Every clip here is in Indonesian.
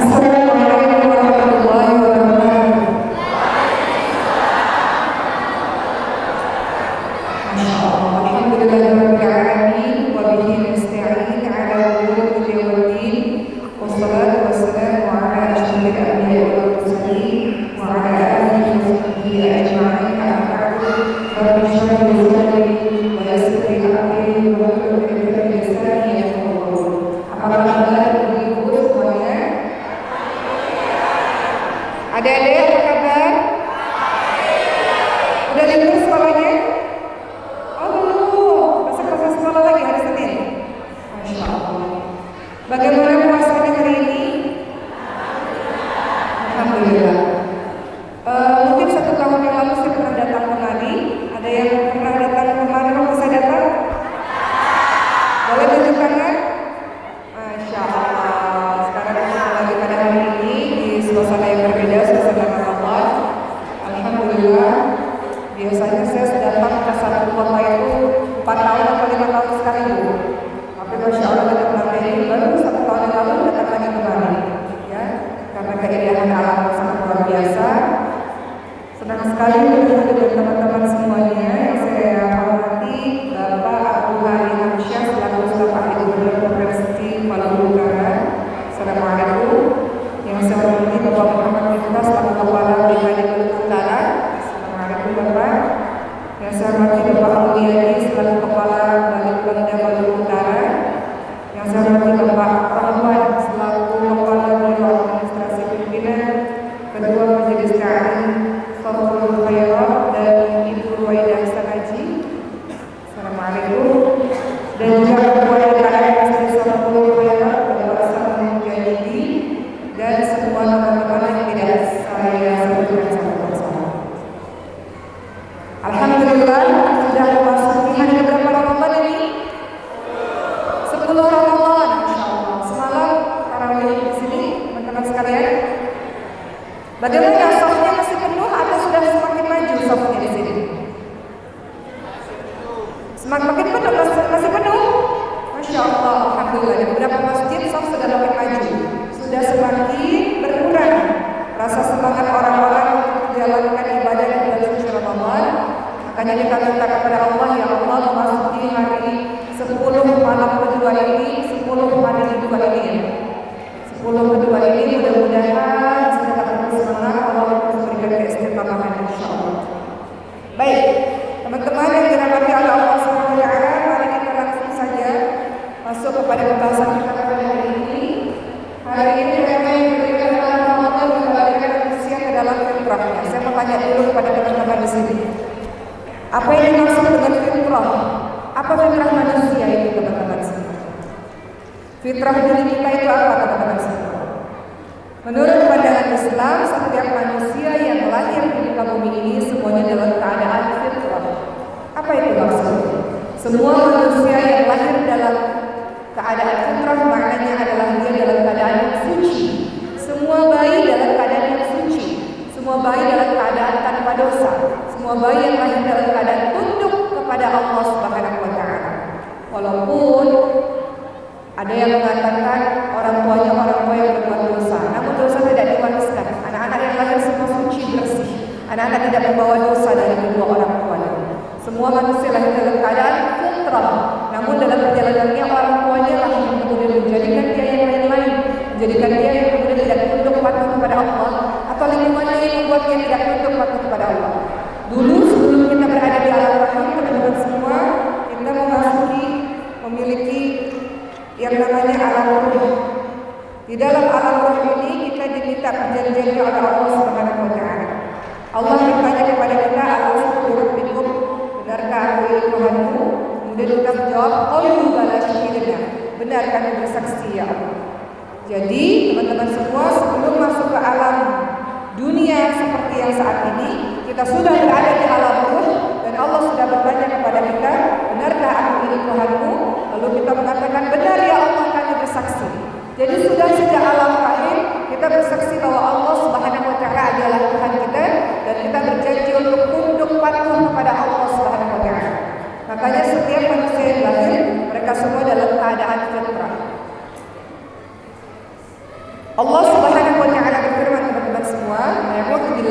Assalamualaikum warahmatullahi wabarakatuh. Masya Allah, alhamdulillahirabbil alamin wa bihi nasta'in ala umuri dunya waddin. Wassalatu wassalamu ala asyrofil anbiya'i wal mursalin wa ala alihi wa sahbihi ajma'in. Rabbi shrah li sadri wa yassir li amri wa hlul 'uqdatam min lisani yafqahu qawli. Apa kabar Ibu semuanya? Adik-adik apa kabar? Udah libur sekolahnya? Oh belum, besok sekolah lagi hari Senin. Masya Allah. Bagaimana puasanya hari ini? Alhamdulillah. Mungkin 1 tahun yang lalu saya pernah datang kemari. Ada yang pernah datang kemari? Mau saya datang? Boleh tunjuk tangan? Masya Allah. Sekarang kita lagi pada hari ini di suasana yang berbeda, suasana Ramadan. Alhamdulillah. Biasanya saya datang ke satu kota itu 4 tahun atau 5 tahun sekali Bu. Tapi Masya Allah datang kemari ini baru 1 tahun yang lalu datang lagi kemari. Ya, karena keindahan alam sangat luar biasa. Senang sekali bertemu dengan teman-teman semuanya yang saya hormati, Bapak Abu Hari Hamsyah selaku staf ahli Gubernur Provinsi Maluku Utara. Assalamualaikum. Yang saya hormati Bapak Muhammad Miftah selaku Kepala BKD Maluku Utara. Assalamualaikum Bapak. Yang saya hormati Bapak Auliadi selaku Kepala Balitbangda Maluku Utara. Yang saya hormati Bapak Rahman selaku Kepala Biro Administrasi Pimpinan Kedua Majelis Ta'lim Sofrul Khairat dan Ibu Ruwaidah Sanaji. Assalamualaikum. Dan juga Ketua DKM Sofrul Khairat Bapak Samun Janidi dan semua teman-teman yang tidak saya sebutkan sama-sama. Alhamdulillah sudah memasuki hari berapa Ramadan ini? 10 Ramadan. Masya Allah. Semalam tarawih di sini teman-teman sekalian. Bagaimana safnya masih penuh atau sudah semakin maju safnya di sini? Semakin penuh, masih penuh. Masya Allah, alhamdulillah. Di beberapa masjid saf sudah makin maju, sudah semakin berkurang rasa semangat orang-orang untuk menjalankan ibadah di bulan suci Ramadan. Makanya kita minta kepada Allah, ya Allah, memasuki hari 10 malam kedua ini, 10 hari kedua ini ya. 10 kedua ini mudah-mudahan kita tetap semangat, Allah memberikan keistiqamahan insyaallah. Baik, teman-teman yang dirahmati oleh Allah Subhanahu wa taala, mari kita langsung saja masuk kepada pembahasan kita pada hari ini. Hari ini tema yang diberikan oleh Ramadan mengembalikan manusia ke dalam fitrahnya. Saya mau tanya dulu kepada teman-teman di sini. Apa yang dimaksud dengan fitrah? Apa fitrah manusia itu teman-teman semua? Fitrah diri kita itu apa teman-teman semua? Menurut pandangan Islam, setiap manusia yang lahir di muka bumi ini semuanya dalam keadaan fitrah. Apa itu maksudnya? Semua manusia yang lahir dalam keadaan fitrah maknanya adalah dia dalam keadaan yang suci. Semua bayi dalam keadaan yang suci. Semua bayi dalam keadaan tanpa dosa. Semua bayi yang lahir dalam keadaan tunduk kepada Allah Subhanahu wa taala. Walaupun ada yang mengatakan orang tuanya orang tua yang berbuat dosa, namun dosa tidak diwariskan. Anak-anak yang lahir semua suci bersih. Anak-anak tidak membawa dosa dari kedua orang tuanya. Semua manusia lahir dalam keadaan fitrah. Namun dalam perjalanannya orang tuanya lah yang kemudian menjadikan dia yang lain-lain, menjadikan dia yang kemudian tidak tunduk patuh kepada Allah, atau lingkungannya yang membuat dia tidak tunduk patuh kepada Allah. Dulu sebelum kita berada di alam rahim, teman-teman semua, kita memiliki yang namanya alam ruh. Di dalam alam ruh ini kita diminta perjanjian oleh Allah Subhanahu wa taala. Allah bertanya kepada kita, "Alastu birabbikum?" Benarkah aku ini Tuhanmu? Kemudian kita menjawab, "Qalu bala syahidna." Benar kami bersaksi ya Allah. Jadi teman-teman semua, sebelum masuk ke alam dunia seperti yang saat ini, kita sudah berada di alam ruh dan Allah sudah bertanya kepada kita, "Benarkah aku ini Tuhanmu?" Lalu kita mengatakan, "Benar ya Allah, kami bersaksi." Jadi sudah sejak alam rahim kita bersaksi bahwa Allah Subhanahu wa taala adalah Tuhan kita dan kita berjanji untuk tunduk patuh kepada Allah Subhanahu wa taala. Makanya setiap manusia yang lahir mereka semua dalam keadaan fitrah. Allah Subhanahu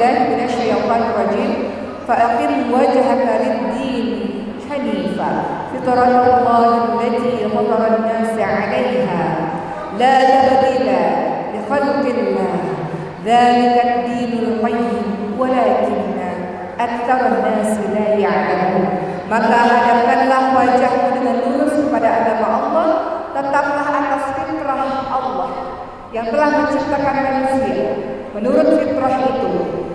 billahi minasyaitonir rajim. Fa'aqim wajhaka lid-din hanifa fitratallahi allati fatara an-nasa 'alayha la tabdila li khalqillah dzalika ad-dinul qayyim walakinna aktsara an-nasi la ya'lamun. Maka hadapkanlah wajahmu dengan lurus kepada agama Allah, tetaplah atas fitrah Allah yang telah menciptakan manusia. Menurut fitrah itu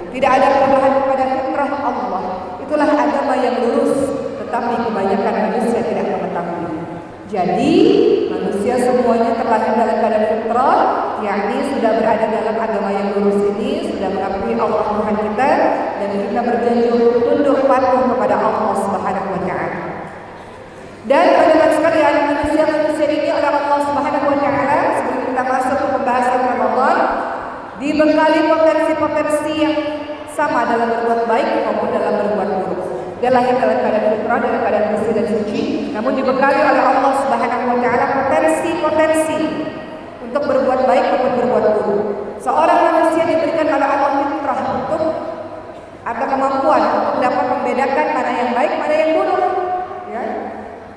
tidak ada perubahan kepada fitrah Allah. Itulah agama yang lurus, tetapi kebanyakan manusia tidak mengetahui. Jadi manusia semuanya terlahir dalam keadaan fitrah, yakni sudah berada dalam agama yang lurus ini, sudah mengakui Allah Tuhan kita, dan kita berjanji untuk tunduk patuh kepada Allah Subhanahu wa taala. Dan teman-teman sekalian, manusia ini oleh Allah Subhanahu wa taala, sebelum kita masuk ke pembahasan Ramadan, dibekali potensi-potensi yang sama dalam berbuat baik maupun dalam berbuat buruk. Dia lahir dalam keadaan fitrah, dalam keadaan bersih dan suci, namun dibekali oleh Allah Subhanahu wa taala potensi-potensi untuk berbuat baik maupun berbuat buruk. Seorang manusia diberikan oleh Allah fitrah untuk atau kemampuan untuk dapat membedakan mana yang baik, mana yang buruk. Ya.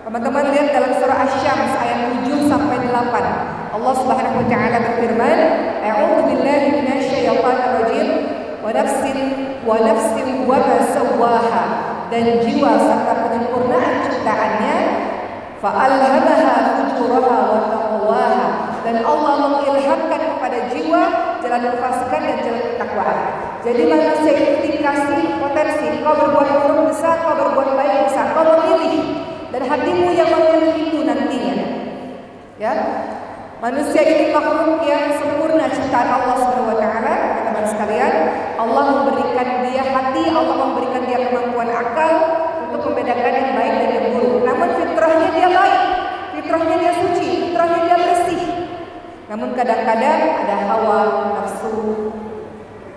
Teman-teman lihat dalam surah Asy-Syams ayat 7 sampai 8. Allah Subhanahu wa taala berfirman, "A'udzu billahi minasyaitonir rajim. Wa nafsin wa ma sawwaha." Dan jiwa serta penyempurnaan ciptaannya, fa'alhamaha fujuraha wa taqwaha. Dan Allah mengilhamkan kepada jiwa jalan kefasikan dan jalan ketakwaan. Jadi manusia itu dikasih potensi, kau berbuat buruk bisa, kau berbuat baik bisa, kau memilih, dan hatimu yang memilih itu nantinya. Ya, manusia ini makhluk yang sempurna ciptaan Allah Subhanahu wa taala, teman-teman sekalian. Allah memberikan dia hati, Allah memberikan dia kemampuan akal untuk membedakan yang baik dan yang buruk. Namun fitrahnya dia baik, fitrahnya dia suci, fitrahnya dia bersih. Namun kadang-kadang ada hawa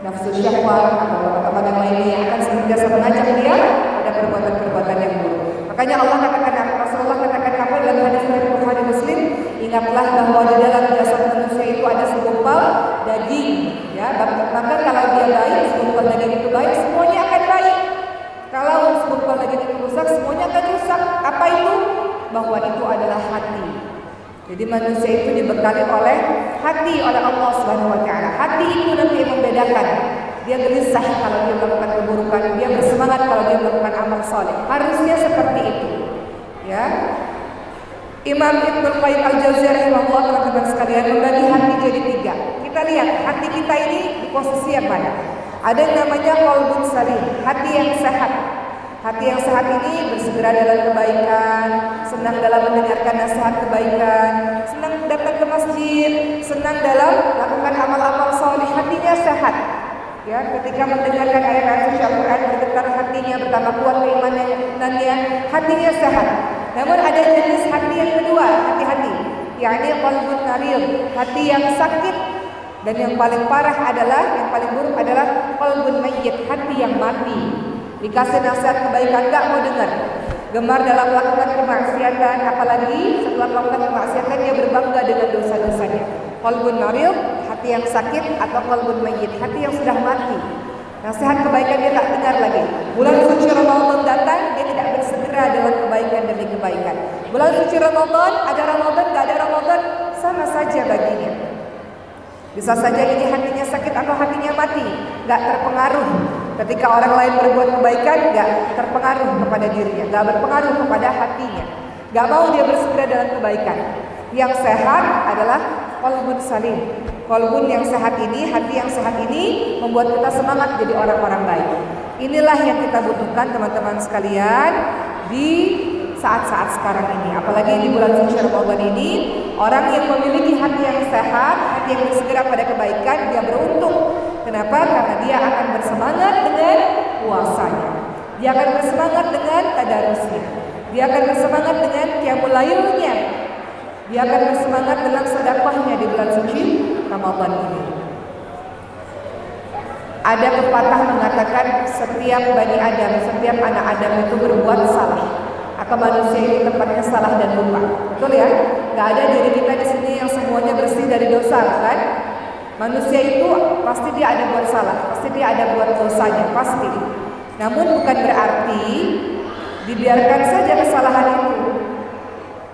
nafsu syahwat atau perkembangan lainnya yang akan senantiasa mengajak dia pada perbuatan-perbuatan yang buruk. Makanya Allah katakan, Rasulullah katakan apa dalam hadis riwayat Bukhari Muslim, ingatlah bahwa di dalam jasad manusia itu ada segumpal daging, ya. Maka kalau dia baik, segumpal daging itu baik, semuanya akan baik. Kalau segumpal daging itu rusak, semuanya akan rusak. Apa itu? Bahwa itu adalah hati. Jadi manusia itu dibekali oleh hati oleh Allah Subhanahu wa taala. Hati itu nanti yang membedakan. Dia gelisah kalau dia melakukan keburukan, dia bersemangat kalau dia melakukan amal saleh. Harusnya seperti itu. Ya. Imam Ibnu Qayyim Al-Jauziyah rahimahullah, teman-teman sekalian, membagi hati jadi 3. Kita lihat hati kita ini di posisi yang mana. Ada yang namanya qalbun salim, hati yang sehat. Hati yang sehat ini bersegera dalam kebaikan, senang dalam mendengarkan nasihat kebaikan, senang datang ke masjid, senang dalam melakukan amal-amal saleh. Hatinya sehat. Ya, ketika mendengarkan ayat-ayat suci Al-Quran, bergetar hatinya, bertambah kuat keimanannya, hatinya sehat. Namun ada jenis hati yang kedua, hati-hati, yakni qalbun marid, hati yang sakit. Dan yang paling parah adalah, yang paling buruk adalah qalbun mayyit, hati yang mati. Dikasih nasihat kebaikan gak mau dengar, gemar dalam melakukan kemaksiatan, apalagi setelah melakukan kemaksiatan dia berbangga dengan dosa-dosanya. Qalbun marid, hati yang sakit, atau qalbun mayyit, hati yang sudah mati. Nasihat kebaikan dia tak dengar lagi. Bulan suci Ramadan datang, dia tidak bersegera dalam kebaikan demi kebaikan. Bulan suci Ramadan, ada Ramadan, gak ada Ramadan, sama saja baginya. Bisa saja ini hatinya sakit atau hatinya mati, gak terpengaruh. Ketika orang lain berbuat kebaikan, gak terpengaruh kepada dirinya, gak berpengaruh kepada hatinya. Gak mau dia bersegera dalam kebaikan. Yang sehat adalah qalbun salim. Qalbun yang sehat ini, hati yang sehat ini membuat kita semangat jadi orang-orang baik. Inilah yang kita butuhkan teman-teman sekalian di saat-saat sekarang ini. Apalagi di bulan suci Ramadan ini, orang yang memiliki hati yang sehat, hati yang bersegera pada kebaikan, dia beruntung. Kenapa? Karena dia akan bersemangat dengan puasanya. Dia akan bersemangat dengan tadarusnya. Dia akan bersemangat dengan qiyamul lailnya. Dia akan bersemangat dalam sedekahnya di bulan suci Ramadan ini. Ada pepatah mengatakan setiap bani Adam, setiap anak Adam itu berbuat salah. Atau manusia ini tempatnya salah dan lupa. Betul ya? Gak ada diri kita di sini yang semuanya bersih dari dosa, kan? Manusia itu pasti dia ada buat salah, pasti dia ada buat dosanya, pasti. Namun bukan berarti dibiarkan saja kesalahan itu.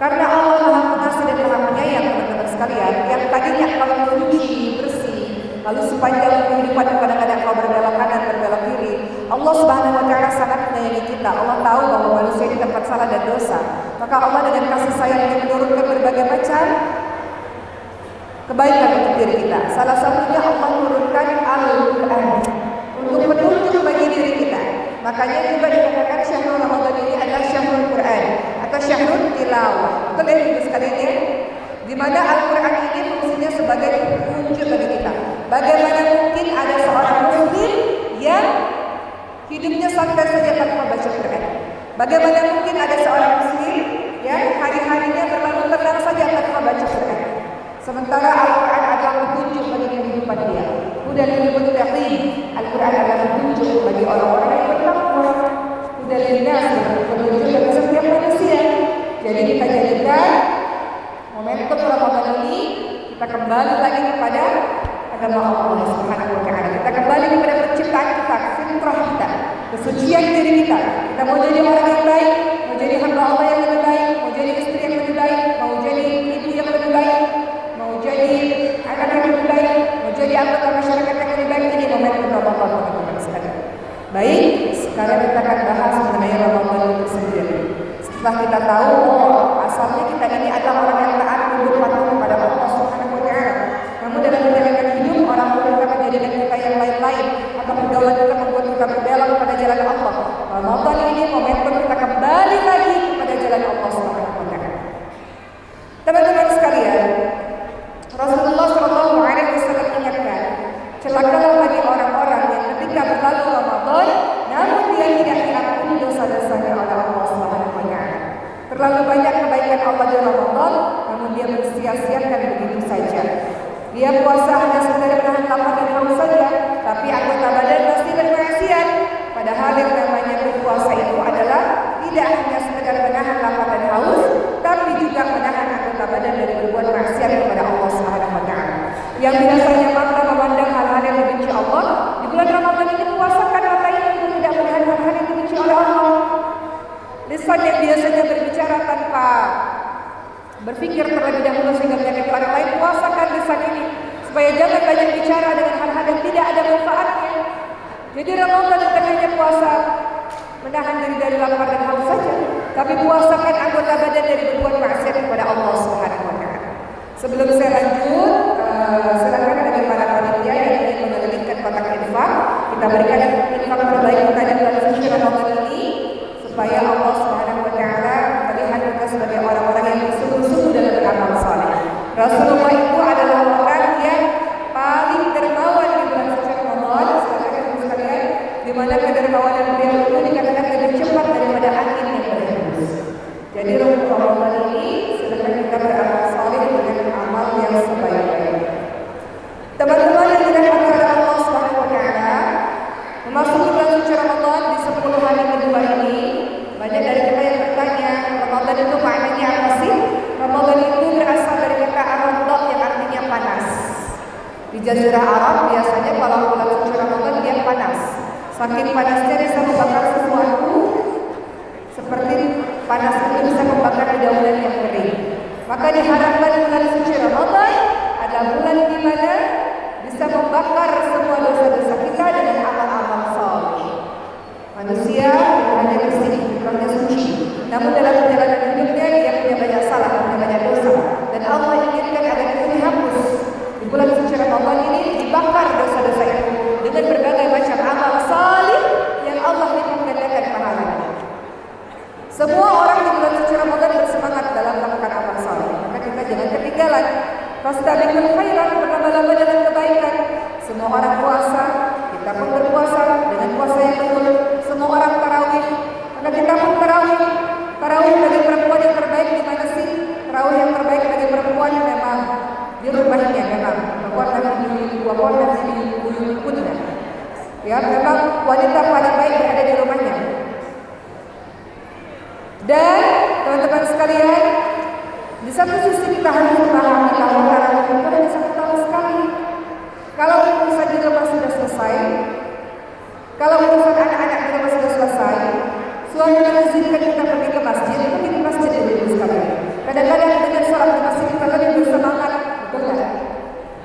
Karena Allah Maha Pengasih dan Maha Penyayang, teman-teman sekalian, yang tadinya kalau suci, bersih, lalu sepanjang kehidupan kadang-kadang kau berbelok kanan, berbelok kiri, Allah Subhanahu wa Ta'ala sangat menyayangi kita. Allah tahu bahwa manusia ini tempat salah dan dosa. Maka Allah dengan kasih sayangnya menurunkan berbagai macam kebaikan untuk diri kita. Salah satunya Allah menurunkan Al-Quran untuk petunjuk bagi diri kita. Makanya juga dikatakan syahrul Ramadan ini adalah syahrul Quran atau syahrul tilawah. Betul ya ibu sekalian ya? Di mana Al-Quran ini fungsinya sebagai petunjuk bagi kita. Bagaimana mungkin ada seorang muslim yang hidupnya santai saja tanpa baca Quran? Bagaimana mungkin ada seorang muslim yang hari-harinya berlalu tenang saja tanpa baca Quran? Sementara Al-Quran adalah petunjuk bagi kehidupan dia. Hudan lil muttaqin. Al-Quran adalah petunjuk bagi orang-orang yang bertakwa. Hudan linnas, petunjuk bagi setiap manusia. Jadi kita jadikan momentum Ramadan ini kita kembali lagi kepada agama Allah Subhanahu wa Ta'ala. Kita kembali kepada penciptaan kita, fitrah kita, kesucian diri kita. Kita mau jadi orang yang baik, mau jadi hamba Allah yang lebih baik, mau jadi istri yang lebih baik, mau jadi ibu yang lebih baik, mau jadi anak yang lebih baik, mau jadi anggota masyarakat yang lebih baik. Ini momentum Ramadan, teman-teman sekalian. Baik, sekarang kita akan bahas mengenai Ramadan itu sendiri. Setelah kita tahu, asalnya kita ini adalah orang yang taat tunduk patuh kepada Allah Subhanahu wa Ta'ala. Namun dalam menjalankan hidup, orang kita menjadikan kita yang lain-lain atau pergaulan kita membuat kita berbelok kepada jalan Allah. Ramadan ini momentum kita kembali lagi kepada jalan Allah Subhanahu wa Ta'ala. Teman-teman sekalian, Rasulullah SAW ingatkan, celakalah bagi orang-orang yang ketika berlalu Ramadan, namun dia tidak diampuni dosa-dosanya oleh Allah Subhanahu wa Ta'ala. Terlalu banyak kebaikan Allah di Ramadan, namun dia mensia-siakan begitu saja. Dia puasa hanya sekedar menahan lapar dan haus saja, tapi anggota badan masih bermaksiat. Padahal yang namanya berpuasa itu adalah tidak hanya sekedar menahan lapar dan haus, tapi juga menahan anggota badan dari berbuat maksiat kepada Allah Subhanahu wa Ta'ala. Yang biasanya mata memandang hal-hal yang dibenci Allah, di bulan Ramadan ini puasakan mata ini untuk tidak melihat hal-hal yang dibenci oleh Allah. Lisan yang biasanya berbicara tanpa berpikir terlebih dahulu sehingga menyakiti orang lain, puasakan lisan ini supaya jangan banyak bicara dengan hal-hal yang tidak ada manfaatnya. Jadi Ramadan bukan hanya puasa menahan diri dari lapar dan haus saja, tapi puasakan anggota badan dari berbuat maksiat kepada Allah Subhanahu wa Ta'ala. Sebelum saya lanjut, silakan bagi para panitia yang ingin mengirimkan kotak infak, kita berikan infak terbaik kita di bulan suci Ramadan ini supaya Allah Subhanahu wa Ta'ala melihat kita sebagai orang-orang yang bersungguh-sungguh dalam beramal saleh. Rasulullah itu adalah orang yang paling dermawan di bulan suci Ramadan, sekalian, di mana kedermawanan beliau itu dikatakan lebih cepat daripada angin yang berhembus. Jadi Ramadan ini sedangkan kita beramal saleh dengan amal yang sebaik-baiknya. Teman-teman yang dirahmati oleh Allah Subhanahu wa Ta'ala, memasuki bulan suci Ramadan di 10 hari kedua ini, banyak dari kita yang bertanya, Ramadan itu maknanya apa sih? Ramadan itu berasal dari kata Ar-Ramadhan yang artinya panas. Di Jazirah Arab biasanya kalau bulan suci Ramadan dia panas. Saking panasnya bisa membakar sesuatu, seperti panas itu bisa membakar dedaunan yang kering. Maka diharapkan bulan suci Ramadan adalah bulan di mana bisa membakar semua dosa-dosa kita dengan amal-amal saleh. Manusia bukan hanya bersih, bukan hanya suci, namun dalam perjalanan hidupnya dia punya banyak salah, punya banyak dosa. Dan Allah inginkan agar itu dihapus. Di bulan suci Ramadan ini dibakar dosa-dosa itu dengan berbagai macam amal saleh yang Allah lipat gandakan pahalanya. Semua orang di bulan suci Ramadan bersemangat dalam melakukan amal saleh. Maka kita jangan ketinggalan. Fastabiqul khairat, berlomba-lomba dalam kebaikan. Semua orang puasa, kita pun berpuasa dengan puasa yang betul. Semua orang tarawih, maka kita pun tarawih. Tarawih bagi perempuan yang terbaik di mana sih? Tarawih yang terbaik bagi perempuan memang di rumahnya memang. Wakonan di buyutikunna. Ya, memang wanita paling baik berada di rumahnya. Dan teman-teman sekalian, di satu sisi kita harus memahami bahwa tarawih itu hanya 1 tahun sekali.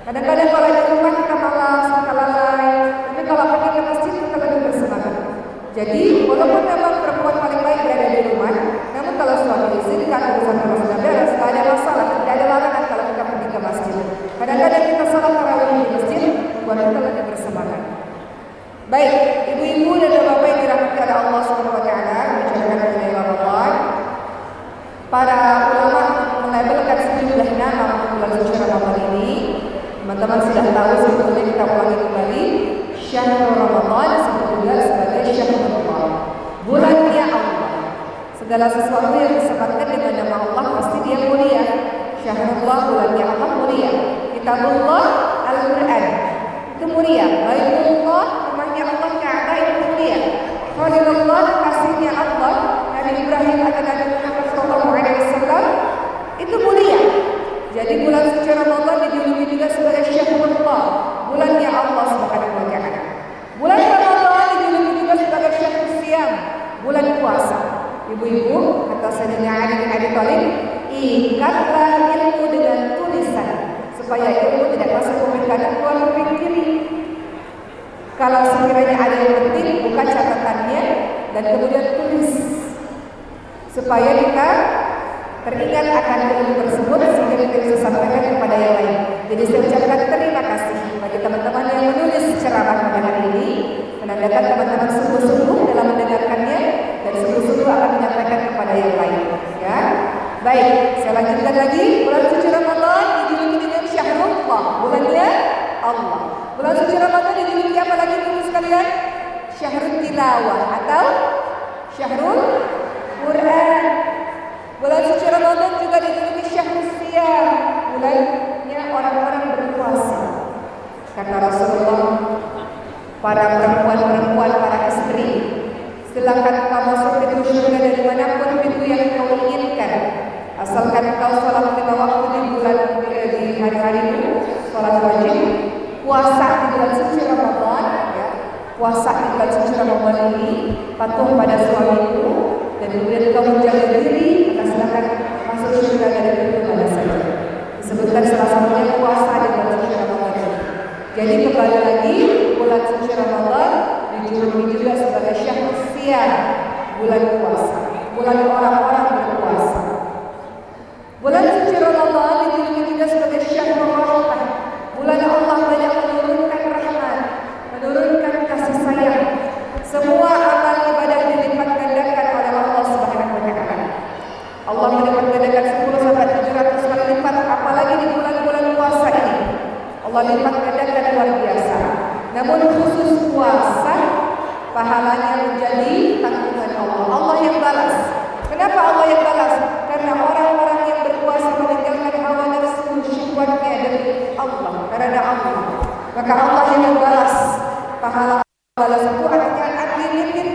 Kadang-kadang kalau di rumah kita malas, kita lalai, tapi kalau pergi ke masjid kita lebih bersemangat. Jadi walaupun memang perempuan paling baik berada di rumah, namun kalau suami izinkan urusan rumah sudah beres, tidak ada masalah, tidak ada larangan kalau kita pergi ke masjid. Kadang-kadang kita salat tarawih di masjid, membuat kita lebih bersemangat. Baik, ibu-ibu dan bapak yang dirahmati oleh Allah Subhanahu wa taala, menjalankan bulan Ramadan. Para ulama melabelkan sejumlah nama untuk bulan suci Ramadan ini. Teman-teman sudah tahu, sebetulnya kita ulangi kembali. Syahrul Ramadan disebut juga sebagai Syahrullah, bulannya Allah. Segala sesuatu yang disebutkan dengan nama Allah pasti dia mulia. Syahrullah, bulannya Allah mulia. Kitabullah, Al-Quran itu mulia. Baitullah, rumahnya Allah Ka'bah itu mulia. Khalilullah, kasihnya Allah, Nabi Ibrahim atau Nabi Muhammad SAW itu mulia. Jadi bulan suci Ramadan dijuluki juga sebagai Syahrullah, bulannya Allah Subhanahu wa taala. Bulan Ramadan dijuluki juga sebagai Syahrul Siyam, bulan puasa. Ibu-ibu, kata Sayyidina Ali bin Abi Thalib, ikatlah ilmu dengan tulisan supaya ilmu tidak masuk kuping kanan keluar kuping kiri. Kalau sekiranya ada yang penting, buka catatannya dan kemudian tulis supaya kita teringat akan ilmu tersebut sehingga kita bisa sampaikan kepada yang lain. Jadi saya ucapkan terima kasih bagi teman-teman yang menulis ceramah pada hari ini, menandakan teman-teman sungguh-sungguh dalam mendengarkannya dan sungguh-sungguh akan menyampaikan kepada yang lain. Ya, baik. Saya lanjutkan lagi. Bulan suci Ramadan dijuluki dengan Syahrullah, bulannya Allah. Bulan suci Ramadan dijuluki apa lagi ibu sekalian? Syahrul Tilawah atau Syahrul Quran. Bulan suci Ramadan juga dijuluki Syahrul Siyam, bulannya orang-orang berpuasa. Kata Rasulullah, para perempuan-perempuan, para istri, silakan kau masuk pintu surga dari manapun pintu yang kau inginkan, asalkan kau sholat 5 waktu di bulan di hari-harimu, sholat wajib, puasa di bulan suci Ramadan, ya, puasa di bulan suci Ramadan ini, patuh pada suamimu, dan kemudian kau menjaga diri, maka silakan masuk surga dari pintu mana saja. Disebutkan salah satunya puasa di bulan suci Ramadan. Jadi kembali lagi, bulan suci Ramadan dijuluki juga sebagai Syahrul Siyam, bulan puasa, bulan orang-orang berpuasa. Bulan suci Ramadan dijuluki juga sebagai Syahrul Rahmah, bulan Allah banyak menurunkan rahmat, menurunkan kasih sayang. Semua amal ibadah dilipat gandakan oleh Allah Subhanahu wa taala. Allah melipat gandakan 10 sampai 700 kali lipat, apalagi di bulan-bulan puasa ini. Allah lipat gandakan luar biasa. Namun khusus puasa, pahalanya menjadi tanggungan Allah. Allah yang balas. Kenapa Allah yang balas? Karena orang-orang yang berpuasa meninggalkan hawa nafsu syahwatnya dari Allah, karena Allah. Maka Allah yang membalas. Pahala balas itu artinya unlimited.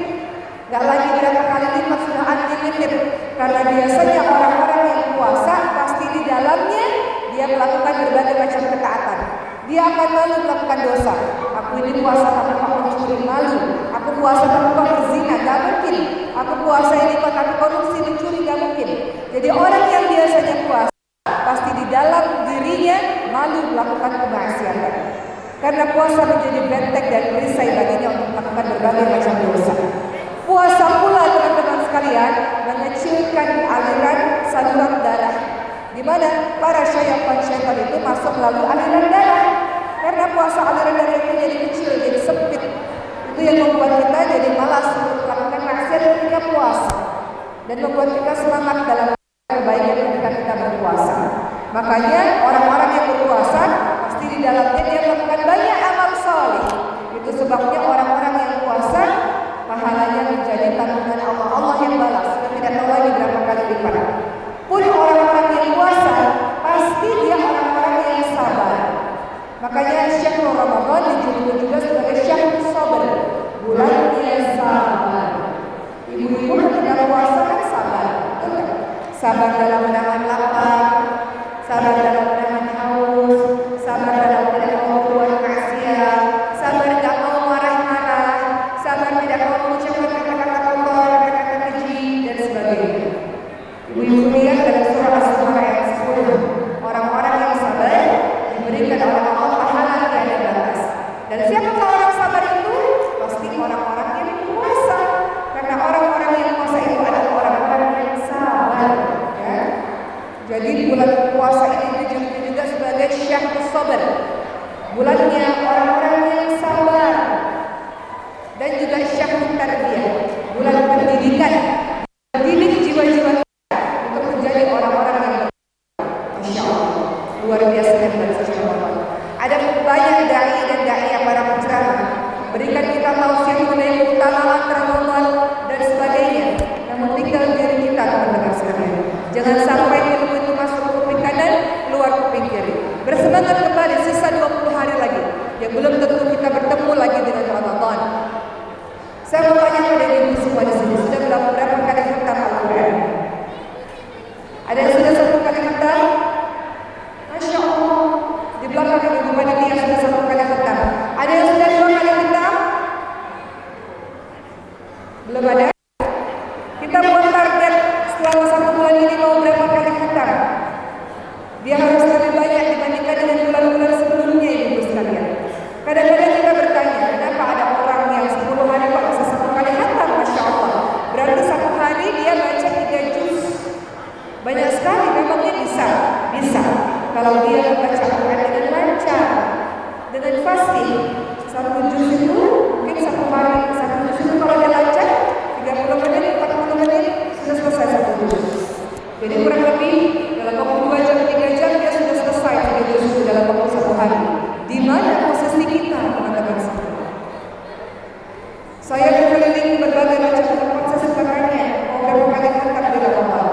Gak lagi berapa kali lipat, sudah unlimited. Karena biasanya orang-orang yang puasa pasti di dalamnya dia melakukan berbagai macam ketaatan. Dia akan malu melakukan dosa. Aku ini puasa tapi kok mencuri, malu. Aku puasa tapi kok berzina, gak mungkin. Aku puasa ini kok tapi korupsi, mencuri, gak mungkin. Jadi orang yang biasanya puasa pasti di dalam dirinya malu melakukan kemaksiatan. Karena puasa menjadi benteng dan perisai baginya untuk melakukan berbagai macam dosa. Puasa pula teman-teman sekalian mengecilkan aliran saluran darah, di mana para syaitan itu masuk melalui aliran darah. Karena puasa aliran darah itu jadi kecil, jadi sempit. Itu yang membuat kita jadi malas untuk melakukan maksiat ketika puasa dan membuat kita selamat dalam kebaikan ketika kita berpuasa. Makanya orang-orang yang berpuasa pasti di dalamnya dia melakukan banyak amal saleh. Itu sebabnya orang-orang yang puasa pahalanya menjadi tanggungan Allah. Allah yang balas, kita tidak tahu lagi berapa kali lipat. Pun orang-orang yang puasa pasti dia orang-orang yang sabar. Makanya Syahrul Ramadan dijuluki juga sebagai Syahrul Sabr, bulannya sabar. Ibu-ibu ketika puasa kan sabar, betul? Sabar dalam menahan lapar, sabar dalam menahan haus, sabar dalam tidak mau berbuat maksiat, sabar tidak mau marah-marah, sabar tidak mau mengucapkan kata-kata kotor, kata-kata keji, dan sebagainya. Ibu-ibu lihat dalam surah As-Zumar ayat 10, orang-orang yang sabar diberikan oleh Allah sabar, bulannya orang-orang yang sabar, dan juga syahrul tarbiyah, bulan pendidikan, mendidik jiwa-jiwa kita untuk menjadi orang-orang yang Masya Allah, luar biasa dan bersyukur. Ada banyak dai dan dai para penceramah berikan kita tausiah mengenai keutamaan Ramadan dan sebagainya. Namun tinggal diri kita, teman-teman sekalian. Jangan sampai ilmu itu masuk kuping kanan, keluar kuping kiri. Bersemangat kembali, sisa 20 hari lagi yang belum tentu kita bertemu lagi dengan Ramadan. Saya mau tanya pada ibu semua di sini, sudah berapa kali khatam Al-Quran? Ada yang sudah 1 kali khatam? Masya Allah. Di belakang ibu panitia sudah 1 kali khatam. Ada yang sudah 2 kali khatam? Belum ada? Kita buat target selama 1 bulan ini mau berapa kali khatam? Dia harus lebih banyak dibandingkan dengan bulan-bulan sebelumnya, ibu sekalian. Kadang-kadang kita bertanya, kenapa ada orang yang 10 hari kok bisa 1 kali khatam? Masya Allah. Berarti 1 hari dia baca 3 juz. Banyak sekali, memangnya bisa? Bisa. Kalau dia membaca Quran dengan lancar, dengan fasih. 1 juz itu mungkin 1 hari, 1 juz itu kalau dia lancar 30 menit, 40 menit sudah selesai 1 juz. Jadi kurang lebih dalam waktu 2 jam, 3 jam dia sudah selesai 3 juz itu dalam waktu 1 hari. Di mana posisi kita, teman-teman sekalian? Saya berkeliling berbagai macam tempat, saya suka tanya mau berapa kali khatam di Ramadan.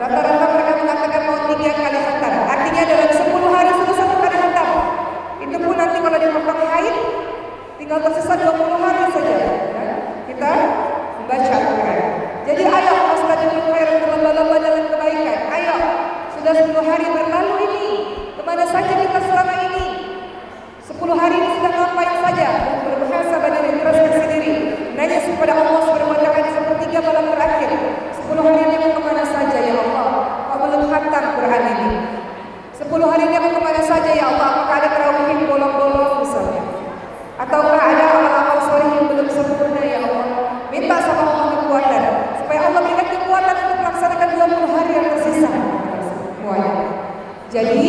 Rata-rata mereka mengatakan mau 3 kali khatam. Artinya dalam 10 hari sudah 1 kali khatam. Itu pun nanti kalau dipotong haid tinggal tersisa 20 hari saja. Ya, kita membaca Al-Quran. Jadi ayo wastabiqul khairat, berlomba-lomba dalam kebaikan. Ayo, sudah 10 hari berlalu ini. Kemana saja kita selama ini? 10 hari ini sudah ngapain saja? Bermuhasabah dan introspeksi diri. Nanya kepada Allah Subhanahu wa taala di sepertiga malam terakhir. 10 hari ini mau kemana saja ya Allah? Kau belum khatam Quran ini. 10 hari ini mau kemana saja ya Allah? Apakah ada tarawih bolong-bolong misalnya? Ataukah ada amal-amal soleh yang belum sempurna ya Allah? Minta sama Allah kekuatan supaya Allah berikan kekuatan untuk melaksanakan 20 hari yang tersisa semuanya. Jadi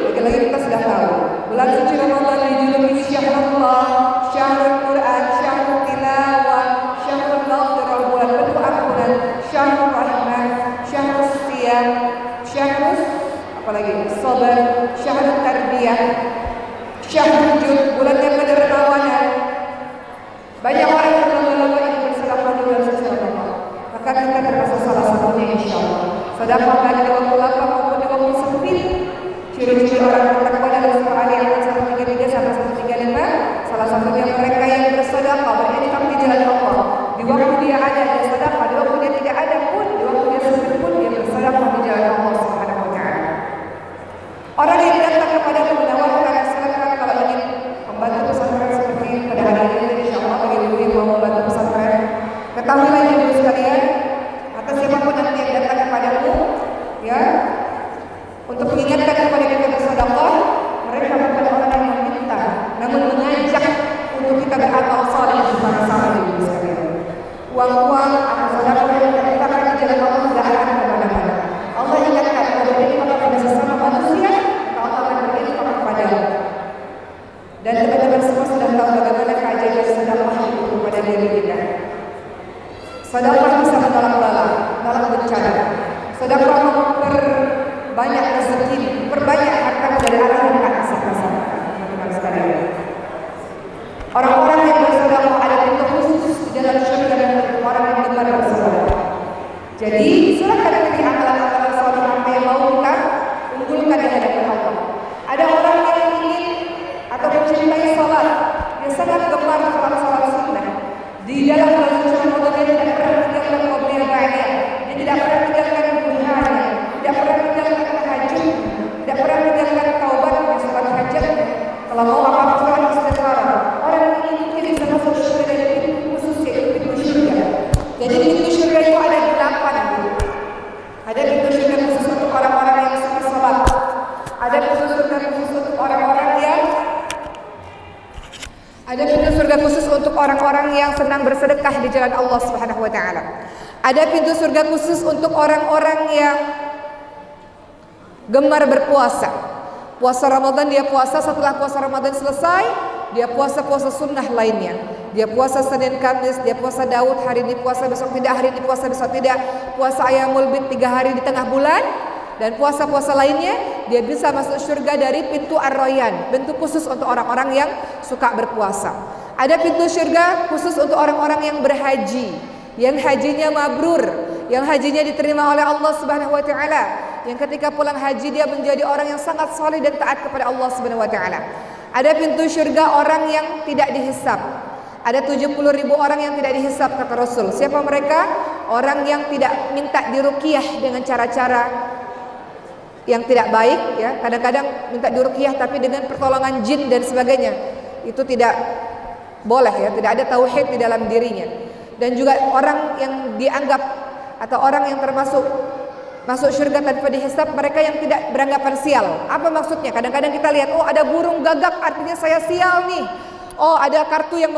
lagi-lagi kita sudah tahu bulan suci Ramadan dijuluki syahrullah, syahrul Quran, syahrul tilawah, syahrul maghfirah, bulan penuh ampunan, syahrul rahmah, syahrul siyam, syahrul apalagi sabar, syahrul tarbiyah, syahrul jud, bulan yang kedermawanan. Banyak orang yang berlomba-lomba ingin bersedekah di bulan suci Ramadan. Maka kita termasuk salah satunya insyaallah. Sedekah baik di waktu lapang maupun di waktu sempit. Ciri-ciri orang bertakwa dalam surah Ali Imran 133 sampai 135, salah satunya mereka yang bersedekah, berinfak di jalan Allah. Di waktu dia ada dia sedekah, di waktu dia tidak ada pun, di waktu dia sempit pun dia bersedekah di jalan Allah Subhanahu wa taala. Orang yang datang kepada menawarkan silakan kalau ingin membantu pesantren seperti pada hari ini, insyaallah bagi ibu yang mau membantu pesantren. Ketahuilah ibu sekalian, atau siapapun nanti yang datang kepadamu, ya, untuk mengingatkan kepada kita bersedekah, mereka bukan orang yang meminta, namun mengajak untuk kita beramal saleh bersama-sama ibu sekalian. Uang-uang atau sedekah yang kita letakkan di jalan Allah tidak akan kemana-mana. Allah ingatkan bahwa berinfak kepada sesama manusia, maka Allah akan berinfak kepadamu. Dan teman-teman semua sudah tahu bagaimana keajaiban sedekah itu kepada diri kita. Sedekah bisa menolak bala, menolak bencana. Sedekah memperbanyak rezeki, perbanyak harta dari arah yang tak sama-sama, teman-teman sekalian. Orang-orang yang bersedekah ada pintu khusus di dalam syurga dan orang yang gemar bersedekah. Jadi silakan pilih amalan-amalan saleh apa yang mau kita unggulkan di hadapan Allah. Ada orang yang ingin atau mencintai salat, dia sangat gemar salat-salat sunnah. Di dalam bulan suci Ramadan dia tidak pernah meninggalkan qobliyah ba'diyah, dia tidak pernah meninggalkan duhanya, tidak pernah meninggalkan tahajud, tidak pernah meninggalkan taubat dan salat hajat. Kalau mau apa-apa salat istighfar, orang ini mungkin bisa masuk surga dari pintu khusus yaitu pintu surga. Jadi pintu surga itu ada 8. Ada pintu surga khusus untuk orang-orang yang suka salat. Ada pintu surga khusus untuk orang-orang yang senang bersedekah di jalan Allah Subhanahu wa taala. Ada pintu surga khusus untuk orang-orang yang gemar berpuasa. Puasa Ramadan dia puasa, setelah puasa Ramadan selesai, dia puasa-puasa sunnah lainnya. Dia puasa Senin Kamis, dia puasa Daud, hari ini puasa, besok tidak, hari ini puasa, besok tidak. Puasa Ayyamul Bid 3 hari di tengah bulan. Dan puasa-puasa lainnya, dia bisa masuk surga dari pintu Ar-Rayyan, pintu khusus untuk orang-orang yang suka berpuasa. Ada pintu surga khusus untuk orang-orang yang berhaji, yang hajinya mabrur, yang hajinya diterima oleh Allah Subhanahu wa taala, yang ketika pulang haji dia menjadi orang yang sangat saleh dan taat kepada Allah Subhanahu wa taala. Ada pintu surga orang yang tidak dihisab. Ada 70.000 orang yang tidak dihisab kata Rasul. Siapa mereka? Orang yang tidak minta diruqyah dengan cara-cara yang tidak baik, ya. Kadang-kadang minta diruqyah tapi dengan pertolongan jin dan sebagainya. Itu tidak boleh, ya. Tidak ada tauhid di dalam dirinya. Dan juga orang yang dianggap atau orang yang termasuk masuk surga tanpa dihisab, mereka yang tidak beranggapan sial. Apa maksudnya? Kadang-kadang kita lihat, oh ada burung gagak artinya saya sial nih. Oh ada kartu yang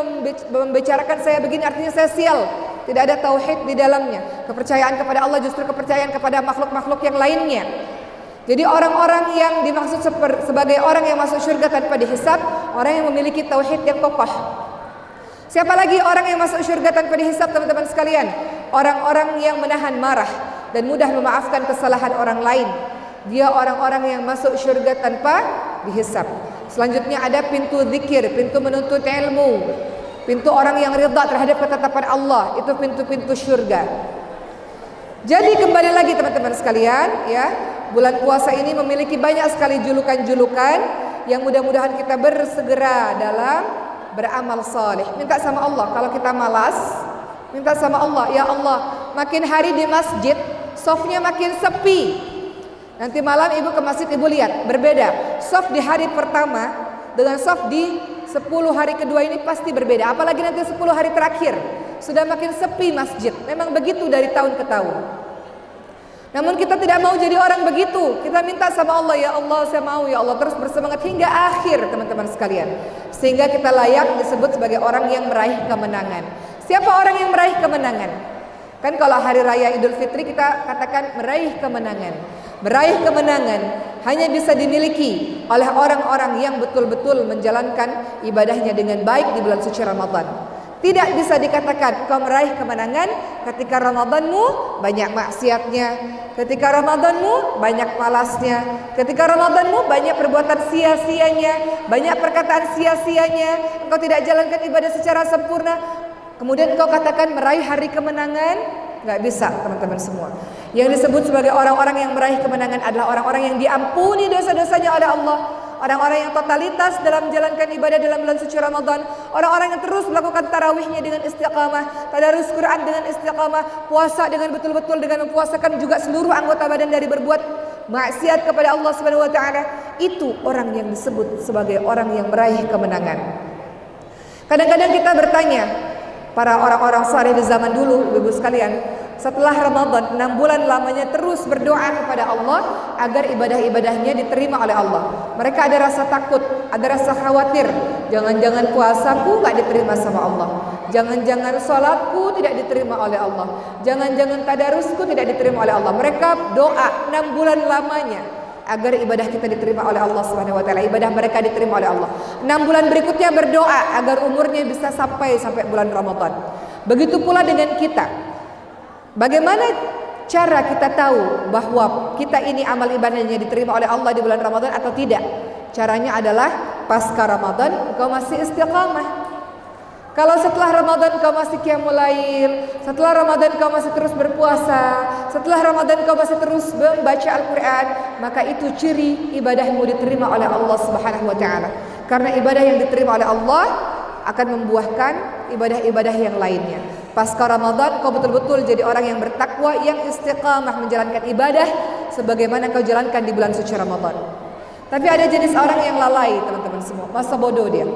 membicarakan saya begini artinya saya sial. Tidak ada tauhid di dalamnya. Kepercayaan kepada Allah justru kepercayaan kepada makhluk-makhluk yang lainnya. Jadi orang-orang yang dimaksud sebagai orang yang masuk surga tanpa dihisab, orang yang memiliki tauhid yang kokoh. Siapa lagi orang yang masuk surga tanpa dihisab, teman-teman sekalian? Orang-orang yang menahan marah dan mudah memaafkan kesalahan orang lain. Dia orang-orang yang masuk surga tanpa dihisab. Selanjutnya ada pintu zikir, pintu menuntut ilmu, pintu orang yang ridha terhadap ketetapan Allah. Itu pintu-pintu surga. Jadi kembali lagi teman-teman sekalian, ya, bulan puasa ini memiliki banyak sekali julukan-julukan yang mudah-mudahan kita bersegera dalam beramal saleh. Minta sama Allah, kalau kita malas, minta sama Allah, ya Allah, makin hari di masjid safnya makin sepi. Nanti malam ibu ke masjid, ibu lihat berbeda. Saf di hari pertama dengan saf di 10 hari kedua ini pasti berbeda. Apalagi nanti 10 hari terakhir sudah makin sepi masjid. Memang begitu dari tahun ke tahun. Namun kita tidak mau jadi orang begitu. Kita minta sama Allah, ya Allah saya mau, ya Allah, terus bersemangat hingga akhir teman-teman sekalian. Sehingga kita layak disebut sebagai orang yang meraih kemenangan. Siapa orang yang meraih kemenangan? Kan kalau hari raya Idul Fitri kita katakan meraih kemenangan. Meraih kemenangan hanya bisa dimiliki oleh orang-orang yang betul-betul menjalankan ibadahnya dengan baik di bulan suci Ramadan. Tidak bisa dikatakan kau meraih kemenangan ketika Ramadanmu banyak maksiatnya, ketika Ramadanmu banyak malasnya, ketika Ramadanmu banyak perbuatan sia-sianya, banyak perkataan sia-sianya, engkau tidak jalankan ibadah secara sempurna. Kemudian engkau katakan meraih hari kemenangan. Nggak bisa teman-teman semua. Yang disebut sebagai orang-orang yang meraih kemenangan adalah orang-orang yang diampuni dosa-dosanya oleh Allah, orang-orang yang totalitas dalam menjalankan ibadah dalam bulan suci Ramadan, orang-orang yang terus melakukan tarawihnya dengan istiqamah, tadarus Quran dengan istiqamah, puasa dengan betul-betul dengan mempuasakan juga seluruh anggota badan dari berbuat maksiat kepada Allah Subhanahu wa taala. Itu orang yang disebut sebagai orang yang meraih kemenangan. Kadang-kadang kita bertanya, para orang-orang saleh di zaman dulu, ibu sekalian, setelah Ramadan 6 bulan lamanya terus berdoa kepada Allah agar ibadah-ibadahnya diterima oleh Allah. Mereka ada rasa takut, ada rasa khawatir, jangan-jangan puasaku gak diterima sama Allah, jangan-jangan sholatku tidak diterima oleh Allah, jangan-jangan tadarusku tidak diterima oleh Allah. Mereka doa 6 bulan lamanya agar ibadah kita diterima oleh Allah Subhanahu wa taala, ibadah mereka diterima oleh Allah. 6 bulan berikutnya berdoa agar umurnya bisa sampai bulan Ramadan. Begitu pula dengan kita. Bagaimana cara kita tahu bahwa kita ini amal ibadahnya diterima oleh Allah di bulan Ramadan atau tidak? Caranya adalah pasca Ramadan engkau masih istiqamah. Kalau setelah Ramadan kau masih qiyamul lail, setelah Ramadan kau masih terus berpuasa, setelah Ramadan kau masih terus membaca Al-Quran, maka itu ciri ibadahmu diterima oleh Allah Subhanahu wa taala. Karena ibadah yang diterima oleh Allah akan membuahkan ibadah-ibadah yang lainnya. Pasca Ramadan kau betul-betul jadi orang yang bertakwa, yang istiqamah menjalankan ibadah sebagaimana kau jalankan di bulan suci Ramadan. Tapi ada jenis orang yang lalai, teman-teman semua, masa bodoh dia.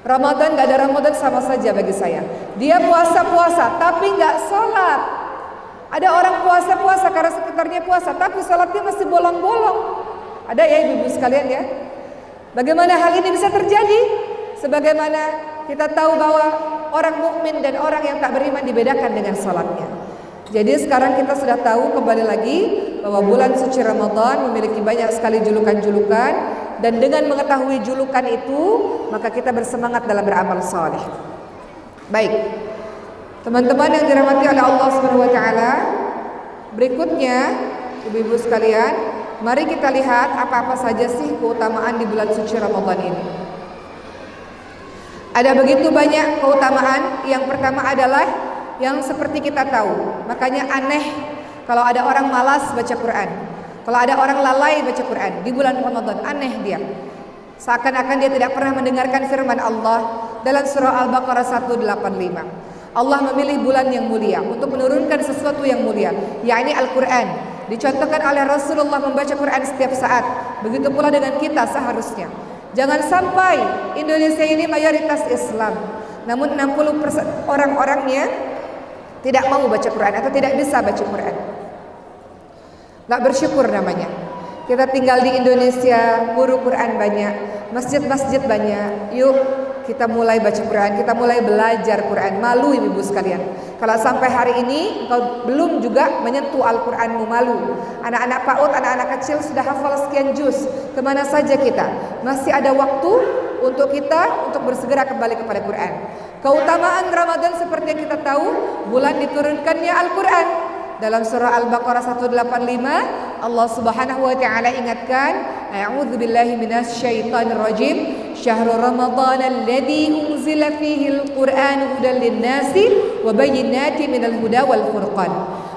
Ramadan gak ada Ramadan sama saja bagi saya. Dia puasa-puasa tapi gak sholat. Ada orang puasa-puasa karena sekitarnya puasa tapi sholatnya masih bolong-bolong. Ada ya ibu-ibu sekalian ya. Bagaimana hal ini bisa terjadi? Sebagaimana kita tahu bahwa orang mukmin dan orang yang tak beriman dibedakan dengan sholatnya. Jadi sekarang kita sudah tahu kembali lagi bahwa bulan suci Ramadan memiliki banyak sekali julukan-julukan, dan dengan mengetahui julukan itu maka kita bersemangat dalam beramal saleh. Baik, teman-teman yang dirahmati oleh Allah Subhanahu wa taala, berikutnya ibu-ibu sekalian, mari kita lihat apa-apa saja sih keutamaan di bulan suci Ramadan ini. Ada begitu banyak keutamaan. Yang pertama adalah yang seperti kita tahu, makanya aneh kalau ada orang malas baca Quran, kalau ada orang lalai baca Quran di bulan Ramadan. Aneh dia, seakan-akan dia tidak pernah mendengarkan firman Allah dalam surah Al-Baqarah 185. Allah memilih bulan yang mulia untuk menurunkan sesuatu yang mulia, yakni Al-Quran. Dicontohkan oleh Rasulullah membaca Quran setiap saat. Begitu pula dengan kita seharusnya. Jangan sampai Indonesia ini mayoritas Islam, namun 60% orang-orangnya tidak mau baca Quran atau tidak bisa baca Quran. Gak bersyukur namanya. Kita tinggal di Indonesia, guru Quran banyak, masjid-masjid banyak. Yuk kita mulai baca Quran, kita mulai belajar Quran. Malu ibu-ibu sekalian, kalau sampai hari ini engkau belum juga menyentuh Al-Quranmu, malu. Anak-anak PAUD, anak-anak kecil sudah hafal sekian juz. Kemana saja kita? Masih ada waktu untuk kita untuk bersegera kembali kepada Quran. Keutamaan Ramadan seperti yang kita tahu, bulan diturunkannya Al-Quran. Dalam surah Al-Baqarah 185, Allah Subhanahu wa taala ingatkan, a'udzubillahi minasyaitonir rajim, syahrul ramadhan alladzi unzila fihi al-Qur'anu hudan lin-nasi wa bayyinatin minal huda wal furqan.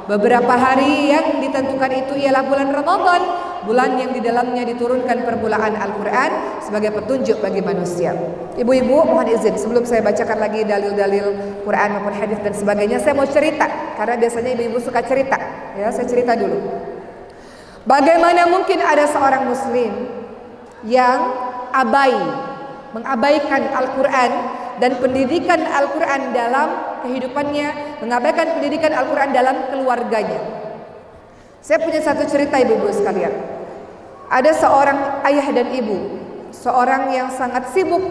Beberapa hari yang ditentukan itu ialah bulan Ramadan, bulan yang di dalamnya diturunkan permulaan Al-Quran sebagai petunjuk bagi manusia. Ibu-ibu, mohon izin sebelum saya bacakan lagi dalil-dalil Quran maupun hadis dan sebagainya, saya mau cerita karena biasanya ibu-ibu suka cerita. Ya, saya cerita dulu. Bagaimana mungkin ada seorang muslim yang mengabaikan Al-Quran dan pendidikan Al-Quran dalam kehidupannya, mengabaikan pendidikan Al-Quran dalam keluarganya. Saya punya satu cerita ibu-ibu sekalian. Ada seorang ayah dan ibu, seorang yang sangat sibuk